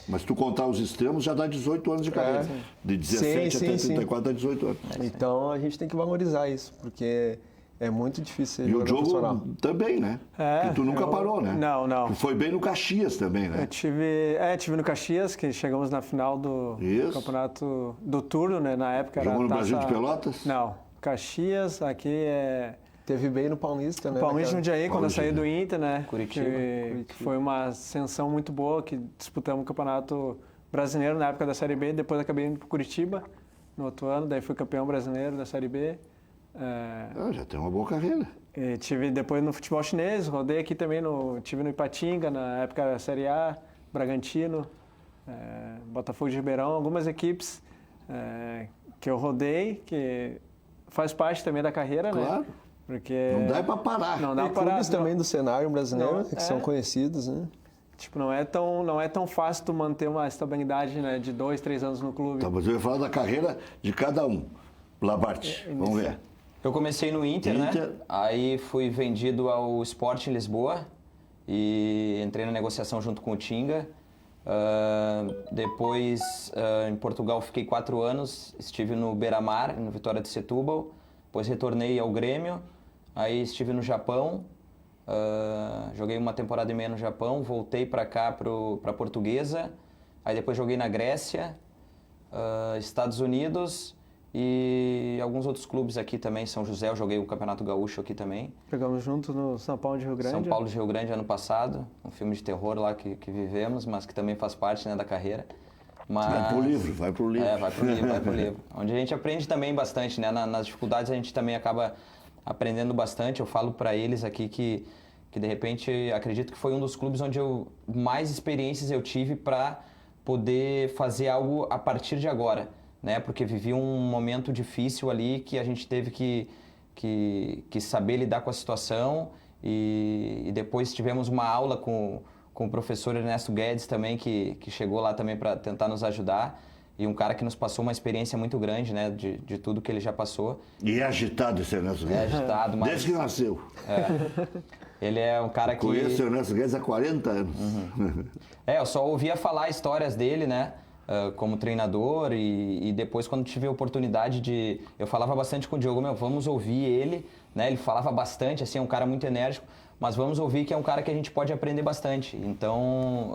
S1: Mas tu contar os extremos já dá 18 anos de carreira. De 17 até 34 dá 18 anos.
S13: Então a gente tem que valorizar isso, porque é muito difícil ser jogador profissional.
S1: E o jogo também, né? Que tu nunca parou, né?
S13: Não.
S1: Tu foi bem no Caxias também, né?
S13: Eu tive no Caxias, que chegamos na final do campeonato do turno, né? Na época
S1: jogou
S13: era
S1: no Brasil de Pelotas?
S13: Não. Caxias, aqui teve bem no Paulista, né?
S15: Paulista no Jundiaí, quando eu saí do Inter, né?
S14: Curitiba.
S15: Que foi uma ascensão muito boa, que disputamos o Campeonato Brasileiro na época da Série B, depois acabei indo para Curitiba no outro ano, daí fui campeão brasileiro da Série B.
S1: Já tem uma boa carreira.
S15: Tive depois no futebol chinês, rodei aqui também, tive no Ipatinga, na época da Série A, Bragantino, Botafogo de Ribeirão, algumas equipes que eu rodei, que faz parte também da carreira,
S1: claro.
S15: Né? Porque
S1: não dá para parar.
S15: Não dá para parar.
S13: Clubes também do cenário brasileiro, que são conhecidos, né?
S15: Tipo, não é tão fácil tu manter uma estabilidade, né, de 2, 3 anos no clube.
S1: Tá, mas eu ia falar da carreira de cada um. Labarte, vamos ver.
S14: Eu comecei no Inter, né? Aí fui vendido ao Sport em Lisboa e entrei na negociação junto com o Tinga. Depois, em Portugal, fiquei 4 anos. Estive no Beira-Mar, no Vitória de Setúbal. Depois retornei ao Grêmio. Aí estive no Japão. Joguei uma temporada e meia no Japão. Voltei para cá, para Portuguesa. Aí depois joguei na Grécia, Estados Unidos e alguns outros clubes aqui também. São José, eu joguei o Campeonato Gaúcho aqui também.
S15: Jogamos juntos no São Paulo de Rio Grande.
S14: São Paulo de Rio Grande ano passado. Um filme de terror lá que vivemos, mas que também faz parte, né, da carreira. Mas...
S1: Vai pro livro.
S14: Vai pro livro. Onde a gente aprende também bastante, né? Nas dificuldades a gente também acaba aprendendo bastante. Eu falo para eles aqui que de repente acredito que foi um dos clubes onde mais experiências eu tive para poder fazer algo a partir de agora, né? Porque vivi um momento difícil ali que a gente teve que saber lidar com a situação e depois tivemos uma aula com o professor Ernesto Guedes também, que chegou lá também para tentar nos ajudar. E um cara que nos passou uma experiência muito grande, né, de tudo que ele já passou.
S1: E é agitado esse Ernesto Guedes.
S14: É agitado, mas...
S1: Desde que nasceu.
S14: Ele é um cara que...
S1: Conheço o Ernesto Guedes há 40 anos.
S14: Uhum. Eu só ouvia falar histórias dele, né, como treinador e depois quando tive a oportunidade de... Eu falava bastante com o Diogo, vamos ouvir ele, né, ele falava bastante, assim, é um cara muito enérgico, mas vamos ouvir que é um cara que a gente pode aprender bastante. Então,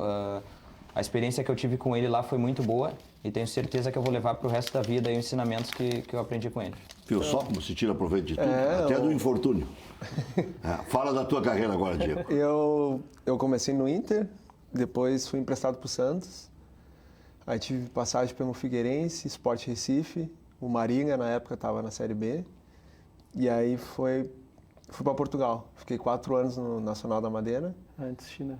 S14: a experiência que eu tive com ele lá foi muito boa. E tenho certeza que eu vou levar para o resto da vida aí os ensinamentos que eu aprendi com ele.
S1: Viu só como se tira proveito de tudo? Até do infortúnio. Fala da tua carreira agora, Diego.
S13: Eu comecei no Inter, depois fui emprestado para o Santos. Aí tive passagem pelo Figueirense, Sport Recife. O Maringa, na época, estava na Série B. E aí fui para Portugal. Fiquei 4 anos no Nacional da Madeira.
S15: Antes, China.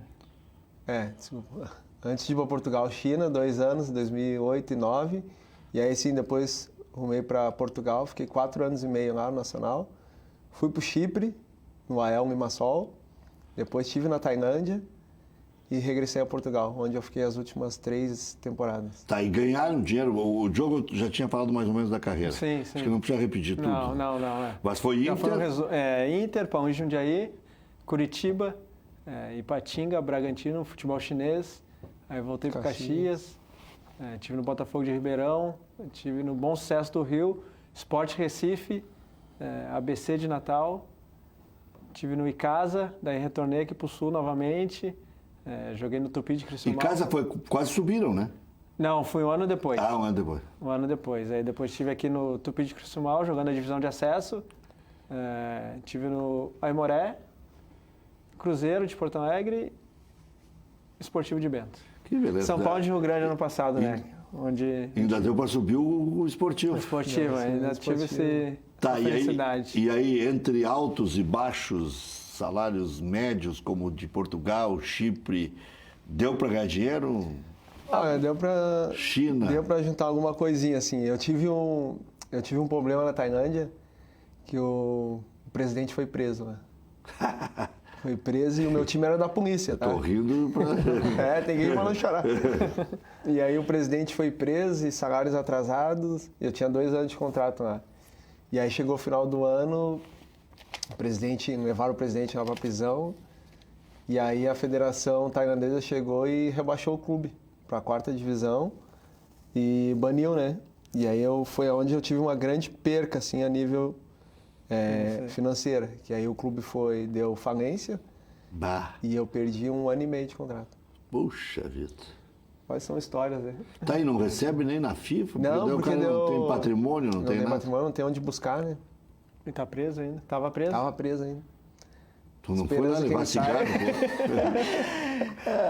S13: Desculpa. Antes de ir para Portugal, China, 2 anos, 2008 e 2009. E aí sim, depois rumei para Portugal, fiquei 4 anos e meio lá no Nacional. Fui para o Chipre, no AEL Limassol. Depois estive na Tailândia e regressei a Portugal, onde eu fiquei as últimas 3 temporadas.
S1: Tá, e ganharam dinheiro. O Diogo já tinha falado mais ou menos da carreira.
S15: Sim.
S1: Acho que não precisa repetir tudo.
S15: Não.
S1: Mas foi Inter?
S15: Inter, Pão e Jundiaí, Curitiba, Ipatinga, Bragantino, futebol chinês. Aí voltei para Caxias, estive no Botafogo de Ribeirão, estive no Bom Sucesso do Rio, Sport Recife, ABC de Natal, estive no Icasa, daí retornei aqui para o Sul novamente, joguei no Tupi de Criciúmal.
S1: Icasa quase subiram, né?
S15: Não, foi um ano depois.
S1: Um ano depois.
S15: Um ano depois. Aí depois estive aqui no Tupi de Criciúmal, jogando a divisão de acesso, estive no Aimoré, Cruzeiro de Porto Alegre, Esportivo de Bento.
S1: Que beleza.
S15: São Paulo de Rio Grande ano passado, né? Onde...
S1: Ainda deu para subir o esportivo.
S15: O esportivo, ainda tive essa felicidade.
S1: E aí, entre altos e baixos, salários médios, como de Portugal, Chipre, deu para ganhar dinheiro?
S13: Deu para...
S1: China.
S13: Deu para juntar alguma coisinha, assim. Eu tive um problema na Tailândia, que o presidente foi preso, né? Foi preso e o meu time era da polícia, tá?
S1: Tô rindo pra...
S13: tem que ir pra não chorar. E aí o presidente foi preso e salários atrasados. Eu tinha 2 anos de contrato lá. E aí chegou o final do ano, levaram o presidente lá pra prisão. E aí a federação tailandesa chegou e rebaixou o clube pra 4ª divisão e baniu, né? E aí foi onde eu tive uma grande perca, assim, a nível... financeira, que aí o clube deu falência e eu perdi 1 ano e meio de contrato.
S1: Puxa vida.
S13: Quais são histórias, né?
S1: Tá, e não recebe nem na FIFA?
S13: Não, porque
S1: não tem patrimônio, não tem nada?
S13: Patrimônio, não tem onde buscar, né?
S15: E tá preso ainda? Tava preso?
S13: Tava preso ainda.
S1: Tu não foi lá levar cigarro, pô?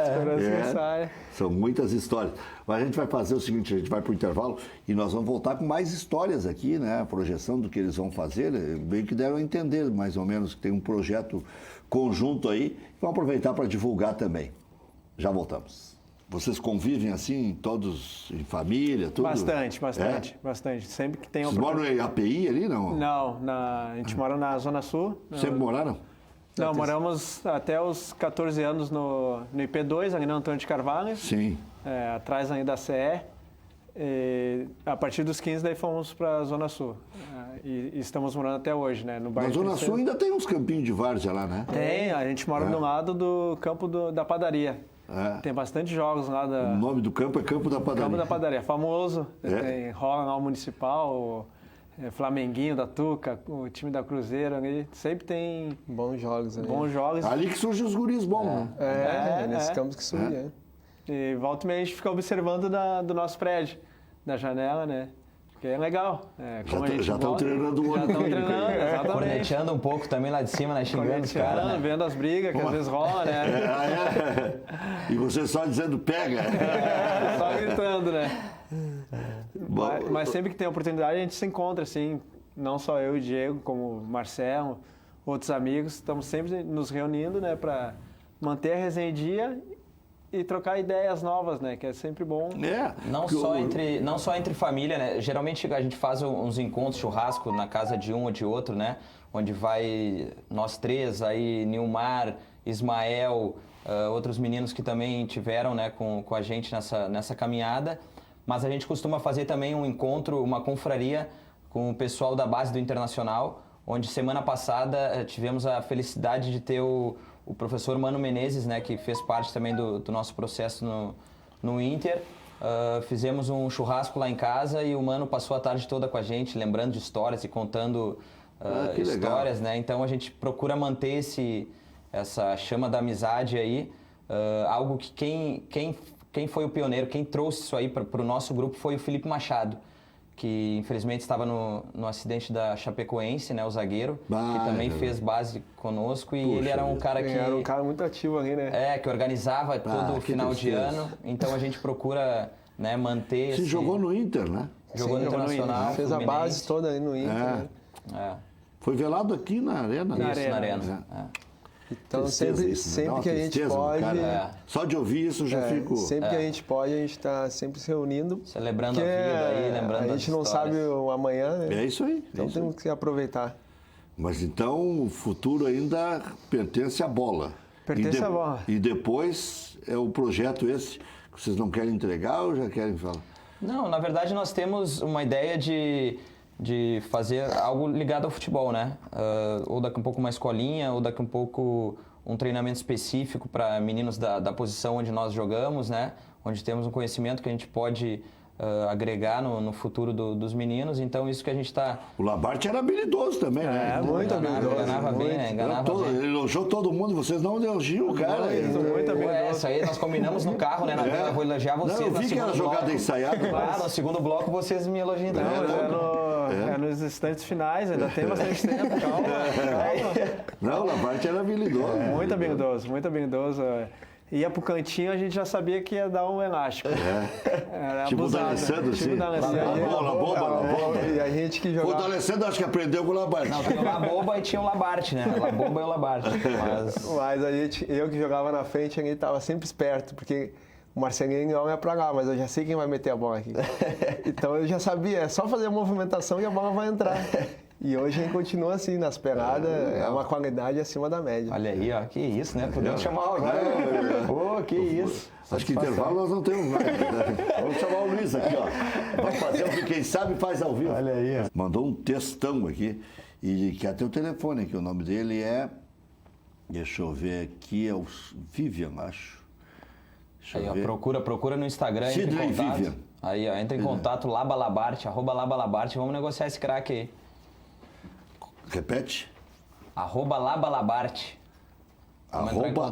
S15: Esperança que saia.
S1: São muitas histórias. Mas a gente vai fazer o seguinte, a gente vai para o intervalo e nós vamos voltar com mais histórias aqui, né? A projeção do que eles vão fazer, bem que deram a entender mais ou menos que tem um projeto conjunto aí. Vamos aproveitar para divulgar também. Já voltamos. Vocês convivem assim, todos em família, tudo?
S15: Bastante. Sempre que tem
S1: Vocês moram em API ali, não?
S15: Não, a gente mora na Zona Sul.
S1: Sempre moraram?
S15: Não, moramos até os 14 anos no IP2, ali na Antônio de Carvalho.
S1: Sim.
S15: Atrás ainda da CE. E a partir dos 15 daí fomos para a Zona Sul. E estamos morando até hoje, né? No bairro.
S1: Na Zona Sul ainda tem uns campinhos de várzea lá, né?
S15: Tem, a gente mora do lado do campo da padaria. Tem bastante jogos lá da...
S1: O nome do campo é Campo da Padaria.
S15: Campo da Padaria, famoso. Tem rola lá o Municipal, Flamenguinho da Tuca, o time da Cruzeiro ali. Sempre tem
S13: bons jogos ali.
S15: Bons jogos.
S1: Ali que surgem os guris bons.
S13: Nesses campos que surgem.
S15: E volta e meia a gente fica observando do nosso prédio, da janela, né? Porque é legal.
S1: Já estão treinando o
S15: Já estão treinando, exatamente.
S14: Corneteando um pouco também lá de cima, né? Xingando os caras, né?
S15: Vendo as brigas que às vezes rolam, né?
S1: E você só dizendo pega.
S15: Só gritando, né? Mas sempre que tem oportunidade a gente se encontra, assim. Não só eu e o Diego, como o Marcelo, outros amigos. Estamos sempre nos reunindo, né? Para manter a resenha em dia e trocar ideias novas, né? Que é sempre bom.
S14: Não só entre família, né? Geralmente a gente faz uns encontros, churrasco na casa de um ou de outro, né? Onde vai nós três, aí Nilmar, Ismael, outros meninos que também tiveram, né, com a gente nessa caminhada. Mas a gente costuma fazer também um encontro, uma confraria com o pessoal da base do Internacional, onde semana passada tivemos a felicidade de ter o professor Mano Menezes, né, que fez parte também do nosso processo no Inter. Fizemos um churrasco lá em casa e o Mano passou a tarde toda com a gente, lembrando de histórias e contando histórias, né? Então a gente procura manter essa chama da amizade aí, algo que quem foi o pioneiro, quem trouxe isso aí para o nosso grupo foi o Felipe Machado, que infelizmente estava no acidente da Chapecoense, né, o zagueiro, que também fez base conosco, e ele era um cara que...
S13: Era um cara muito ativo ali, né?
S14: Que organizava todo o final de ano, então a gente procura, né, manter...
S1: Você jogou no Inter, né?
S14: Jogou no Internacional.
S13: Fez a base toda ali no Inter, né?
S1: Foi velado aqui na Arena.
S14: Na Arena.
S13: Então,
S1: tristeza
S13: sempre que a gente pode...
S1: Só de ouvir isso já fico...
S13: Sempre que a gente pode, a gente está sempre se reunindo.
S14: Celebrando a vida aí, lembrando
S13: a gente não sabe o amanhã, né?
S1: É isso aí.
S13: Então temos que aproveitar.
S1: Mas então o futuro ainda pertence à bola.
S15: Pertence à bola.
S1: E depois é o projeto esse que vocês não querem entregar ou já querem falar?
S14: Não, na verdade nós temos uma ideia de fazer algo ligado ao futebol, né? Ou daqui a pouco uma escolinha, ou daqui a pouco um treinamento específico para meninos da posição onde nós jogamos, né? Onde temos um conhecimento que a gente pode agregar no futuro dos meninos. Então, isso que a gente está...
S1: O Labarte era habilidoso também, né?
S13: Muito habilidoso.
S14: Ganhava bem, né?
S1: Ele elogiou todo mundo, vocês não elogiam o cara.
S15: Muito habilidoso.
S14: Isso aí nós combinamos no carro, né? Eu vou elogiar vocês.
S1: Não, eu vi que era jogada ensaiada.
S14: Claro, no segundo bloco vocês me elogiam.
S15: Nos instantes finais, ainda tem bastante tempo, calma.
S1: Não, o Labarte era habilidoso.
S15: Muito habilidoso, muito habilidoso. Ia pro cantinho, a gente já sabia que ia dar um elástico. Era
S1: tipo
S15: abusado,
S1: o D'Alessandro,
S15: tipo
S1: sim. La boba.
S13: E a gente que jogava...
S1: O D'Alessandro acho que aprendeu com o Labarte.
S14: Não, tinha o Laboba e tinha o Labarte, né? Laboba e o Labarte.
S13: Mas eu que jogava na frente, a gente tava sempre esperto, porque... O Marcelinho olha pra lá, mas eu já sei quem vai meter a bola aqui. Então eu já sabia, é só fazer a movimentação e a bola vai entrar. E hoje a gente continua assim, nas pegadas, é uma qualidade acima da média.
S14: Olha aí, ó, que isso, né? Podemos chamar agora. Pô, que isso.
S1: Acho que intervalo nós não temos mais. Vamos chamar o Luiz aqui, ó. Vai fazer o que quem sabe faz ao vivo.
S13: Olha aí, ó.
S1: Mandou um textão aqui e quer ter o telefone aqui. O nome dele é... Deixa eu ver aqui, é o Vivian, acho.
S14: Aí, ó, procura no Instagram, entra em contato.
S1: Vivian.
S14: Aí, ó, entra em contato, Labalabarte, @Labalabarte, vamos negociar esse craque aí.
S1: Repete.
S14: @Labalabarte.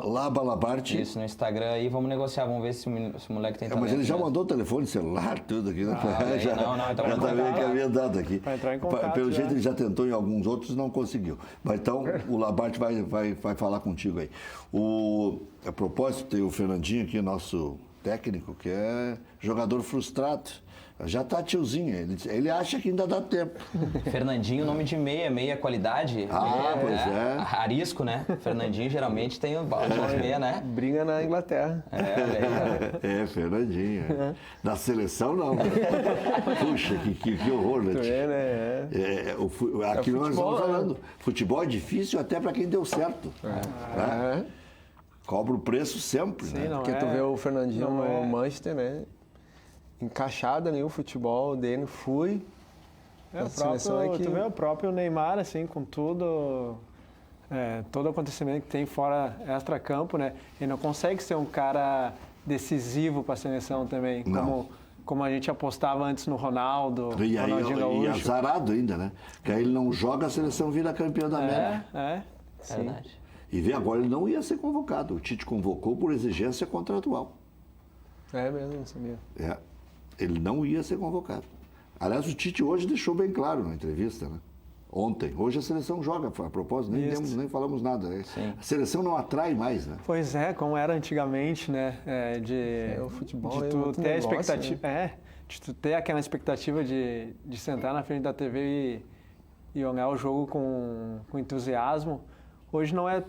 S1: @Labalabarte.
S14: Isso, no Instagram aí, vamos negociar, vamos ver se o moleque tem talento.
S1: Mas ele já
S14: mesmo.
S1: mandou o telefone, celular, tudo aqui, né?
S14: Não, então
S1: já tá meio caminhado aqui.
S15: Vai entrar em contato.
S1: Pelo jeito ele já tentou em alguns outros, não conseguiu. Mas então o Labarte vai falar contigo aí. A propósito, tem o Fernandinho aqui, nosso técnico que é jogador frustrado. Já tá tiozinho, ele acha que ainda dá tempo.
S14: Fernandinho, nome de meia qualidade.
S1: Pois é.
S14: Arisco, né? Fernandinho geralmente tem o balde de meia, né?
S15: Briga na Inglaterra.
S1: Fernandinho. Na seleção, não. Puxa, que horror, né? Aqui nós estamos falando. Futebol é difícil até para quem deu certo. Né? Cobra o preço sempre, né?
S16: Porque tu vê o Fernandinho no Manchester, né? Encaixado ali o futebol dele,
S15: Tu vê o próprio Neymar, assim, com tudo, todo acontecimento que tem fora extra-campo, né? Ele não consegue ser um cara decisivo para a seleção também, como a gente apostava antes no Ronaldo, Ronaldinho Gaúcho.
S1: E azarado ainda, né? Porque aí ele não joga, a seleção vira campeã da América.
S14: Sim. Verdade.
S1: E vê, agora ele não ia ser convocado. O Tite convocou por exigência contratual.
S16: É mesmo, não sabia.
S1: Ele não ia ser convocado. Aliás, o Tite hoje deixou bem claro na entrevista, né? Ontem. Hoje a seleção joga, a propósito, nem falamos nada. A seleção não atrai mais, né?
S15: Pois é, como era antigamente, né?
S16: O futebol
S15: de tu ter a expectativa, de tu ter aquela expectativa de sentar na frente da TV e olhar o jogo com entusiasmo. Hoje não é.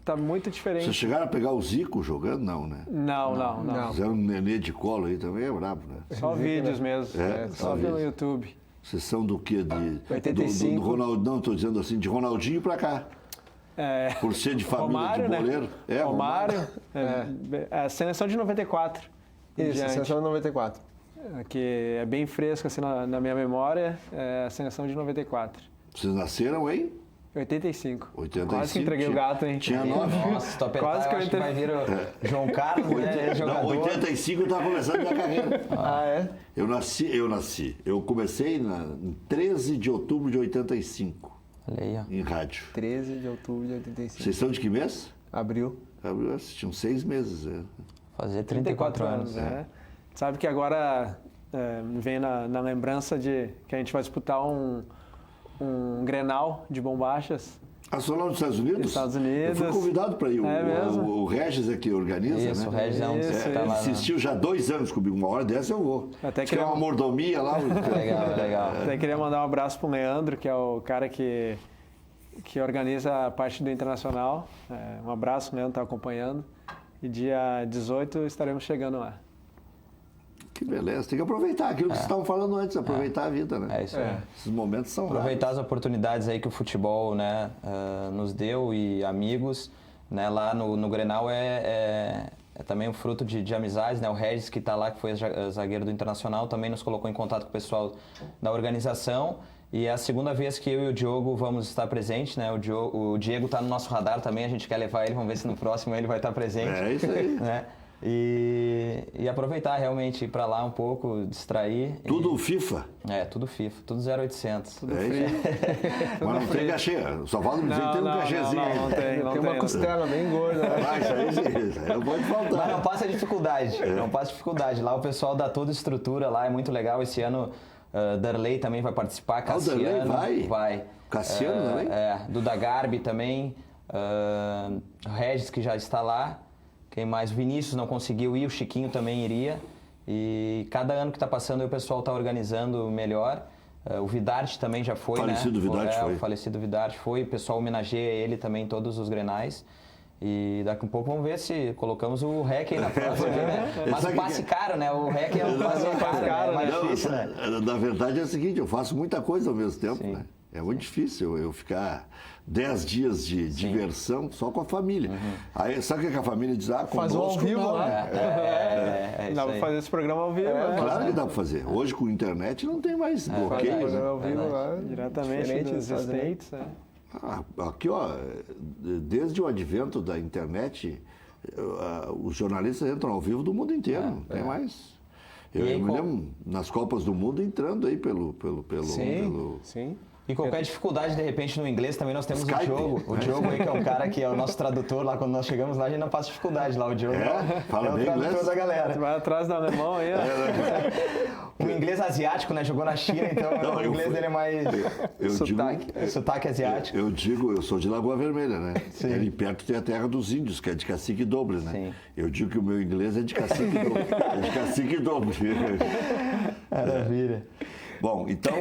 S15: Tá muito diferente.
S1: Vocês chegaram a pegar o Zico jogando? Não, né?
S15: Não.
S1: Fizeram um nenê de colo aí também, é brabo, né?
S15: Só vídeos mesmo, só pelo YouTube.
S1: Vocês são do quê?
S15: 85.
S1: Do Ronaldo, não, estou dizendo assim, de Ronaldinho pra cá. Por ser de família
S15: Romário,
S1: de boleiro.
S15: Né? Romário. A seleção de 94.
S16: Isso, a seleção de 94.
S15: Que é bem fresco assim, na minha memória, a seleção de 94.
S1: Vocês nasceram em?
S15: 85.
S1: 85.
S15: Quase que entreguei o gato, hein?
S1: Tinha 9.
S14: Nossa, se tu apertar, quase que eu vai vir o João Carlos, né?
S1: Não, 85 eu estava começando minha carreira.
S15: É?
S1: Eu nasci. Eu comecei em 13 de outubro de 85.
S14: Olha aí, ó.
S1: Em rádio.
S16: 13 de outubro de 85.
S1: Vocês são de que mês?
S16: Abril.
S1: Tinham 6 meses.
S14: Fazer 34 anos.
S15: Sabe que agora vem na lembrança de que a gente vai disputar um Grenal de bombachas.
S1: Só lá nos Estados Unidos?
S15: Estados Unidos.
S1: Eu fui convidado para ir.
S15: Mesmo?
S1: O Regis é que organiza,
S14: Isso,
S1: né?
S14: O Regis é um dos que tá lá.
S1: Assistiu já 2 anos comigo. Uma hora dessa eu vou.
S15: Até
S1: criar uma mordomia lá.
S14: Legal.
S15: Até queria mandar um abraço pro Leandro, que é o cara que organiza a parte do Internacional. Um abraço, o Leandro está acompanhando. E dia 18 estaremos chegando lá.
S1: Que beleza, tem que aproveitar aquilo que vocês estavam falando antes, aproveitar a vida, né?
S14: É isso aí.
S1: Esses momentos são
S14: aproveitar as oportunidades aí que o futebol, né, nos deu e amigos, né, lá no Grenal é também um fruto de amizades, né? O Regis, que está lá, que foi zagueiro do Internacional, também nos colocou em contato com o pessoal da organização. E é a segunda vez que eu e o Diogo vamos estar presentes, né? O Diego está no nosso radar também, a gente quer levar ele, vamos ver se no próximo ele vai estar presente.
S1: É isso aí.
S14: Né? E aproveitar realmente ir para lá um pouco, distrair.
S1: Tudo FIFA?
S14: Tudo FIFA, tudo 0800.
S15: Tudo free.
S1: Mas não tem cachê, só falta me dizer que tem um cachêzinho aí.
S15: Não
S16: tem uma costela bem gorda.
S1: Isso aí não pode faltar.
S14: Mas não passa dificuldade, não passa dificuldade. Lá o pessoal dá toda a estrutura lá, é muito legal. Esse ano Darley também vai participar, Cassiano.
S1: O Darley
S14: vai.
S1: Cassiano também?
S14: Duda Garbi também, Regis, que já está lá. Quem mais? Vinícius não conseguiu ir, o Chiquinho também iria. E cada ano que está passando o pessoal está organizando melhor. O Vidarte também já foi,
S1: falecido
S14: né?
S1: Vidarte foi.
S14: O falecido Vidarte foi. O pessoal homenageia ele também em todos os Grenais. E daqui a pouco vamos ver se colocamos o REC aí na próxima, né? Mas o passe caro, né? O REC é um passe caro, né? É mais difícil, né?
S1: Na verdade é o seguinte, eu faço muita coisa ao mesmo tempo, né? É muito difícil eu ficar 10 dias de diversão só com a família. Aí, sabe o que a família diz?
S16: Faz um ao vivo,
S1: né?
S15: Dá para fazer esse programa ao vivo.
S1: Claro que dá para fazer. Hoje com a internet não tem mais bloqueios.
S16: Né? Ao vivo lá,
S15: diretamente dos States.
S1: Aqui, ó, desde o advento da internet, os jornalistas entram ao vivo do mundo inteiro, não tem mais. Eu me lembro nas Copas do Mundo entrando aí pelo
S16: Sim.
S14: E qualquer dificuldade, de repente, no inglês, também nós temos
S1: Skype.
S14: o Diogo. O Diogo aí, que é um cara que é o nosso tradutor lá, quando nós chegamos lá, a gente não passa dificuldade lá. O Diogo
S1: Fala
S14: é o
S1: bem
S14: tradutor
S1: inglês?
S14: da galera.
S15: Vai atrás do alemão aí, ó.
S14: Um inglês asiático, né? Jogou na China, então o inglês dele é mais sotaque asiático.
S1: Eu digo, eu sou de Lagoa Vermelha, né? Sim. Ali perto tem a terra dos índios, que é de cacique doble, né? Sim. Eu digo que o meu inglês é de cacique doble. É de cacique doble.
S14: Maravilha.
S1: Bom, então,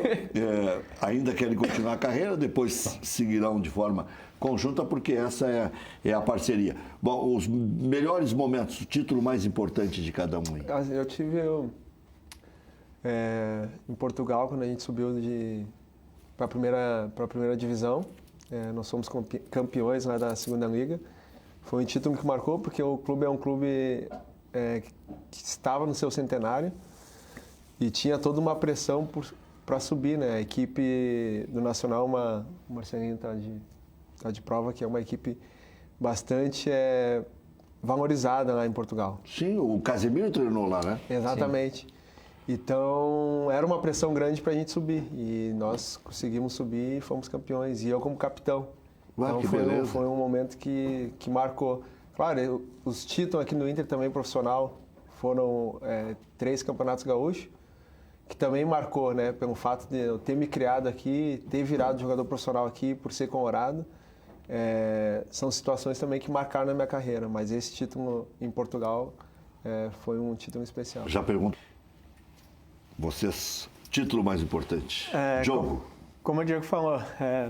S1: ainda querem continuar a carreira, depois seguirão de forma conjunta, porque essa é a parceria. Bom, os melhores momentos, o título mais importante de cada um aí.
S16: Eu tive em Portugal, quando a gente subiu para a primeira divisão. Nós fomos campeões lá da segunda liga. Foi um título que marcou, porque o clube é um clube que estava no seu centenário. E tinha toda uma pressão para subir, né? A equipe do Nacional, o Marcelinho tá de prova, que é uma equipe bastante valorizada lá em Portugal.
S1: Sim, o Casemiro treinou lá, né?
S16: Exatamente. Sim. Então, era uma pressão grande para a gente subir. E nós conseguimos subir e fomos campeões. E eu como capitão. Então, foi um momento que marcou. Claro, os títulos aqui no Inter também profissional foram 3 campeonatos gaúchos, que também marcou, né, pelo fato de eu ter me criado aqui, ter virado jogador profissional aqui por ser colorado. São situações também que marcaram na minha carreira, mas esse título em Portugal foi um título especial.
S1: Já pergunto, vocês, título mais importante, jogo?
S15: Como o Diego falou,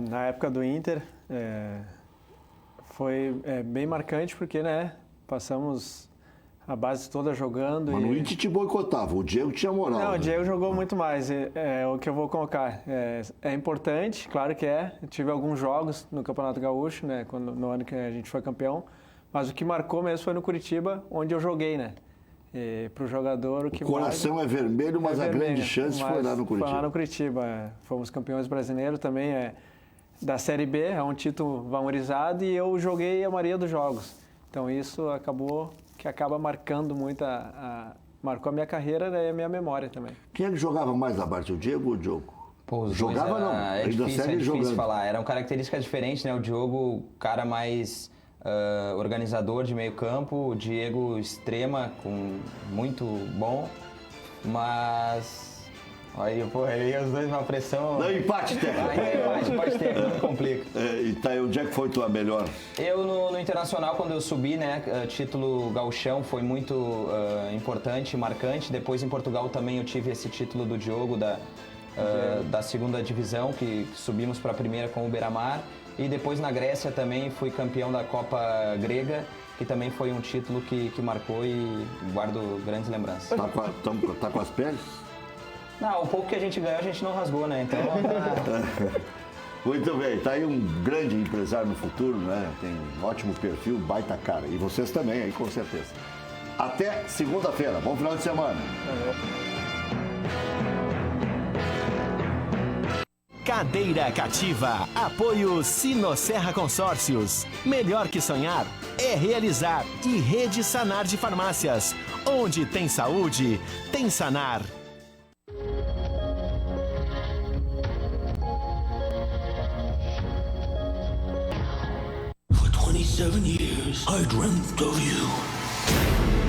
S15: na época do Inter, foi bem marcante porque, né, passamos a base toda jogando.
S1: Mas no Inter te boicotava, o Diego tinha moral.
S15: Não,
S1: né?
S15: O Diego jogou muito mais, é o que eu vou colocar. É importante, claro que é. Eu tive alguns jogos no Campeonato Gaúcho, né, no ano que a gente foi campeão, mas o que marcou mesmo foi no Curitiba, onde eu joguei, né. Para o jogador, o que
S1: coração é vermelho, mas a grande chance foi lá no Curitiba.
S15: Foi lá no Curitiba. Fomos campeões brasileiros também, da Série B, é um título valorizado, e eu joguei a maioria dos jogos. Então isso acaba marcando muito, marcou a minha carreira e a minha memória também.
S1: Quem é que jogava mais na parte, o Diego ou o Diogo?
S14: Pô,
S1: jogava não,
S14: é difícil falar, eram características diferentes, né? O Diogo, cara mais organizador de meio campo, o Diego extrema, muito bom, mas... Aí os dois numa pressão...
S1: Não, empate técnico.
S14: Empate técnico, não complica.
S1: E tá, onde é que foi tua melhor?
S14: Eu, no Internacional, quando eu subi, né, título gauchão foi muito importante, marcante. Depois, em Portugal, também eu tive esse título do Diogo, da segunda divisão, que subimos para a primeira com o Beira-Mar. E depois, na Grécia, também fui campeão da Copa Grega, que também foi um título que marcou e guardo grandes lembranças.
S1: Tá com as peles?
S14: Não, o pouco que a gente ganhou, a gente não rasgou, né? Então...
S1: Muito bem, tá aí um grande empresário no futuro, né? Tem um ótimo perfil, baita cara. E vocês também aí, com certeza. Até segunda-feira. Bom final de semana.
S17: Cadeira Cativa. Apoio Sinosserra Consórcios. Melhor que sonhar é realizar. E Rede Sanar de Farmácias. Onde tem saúde, tem Sanar.
S18: For 27 years, I dreamt of you.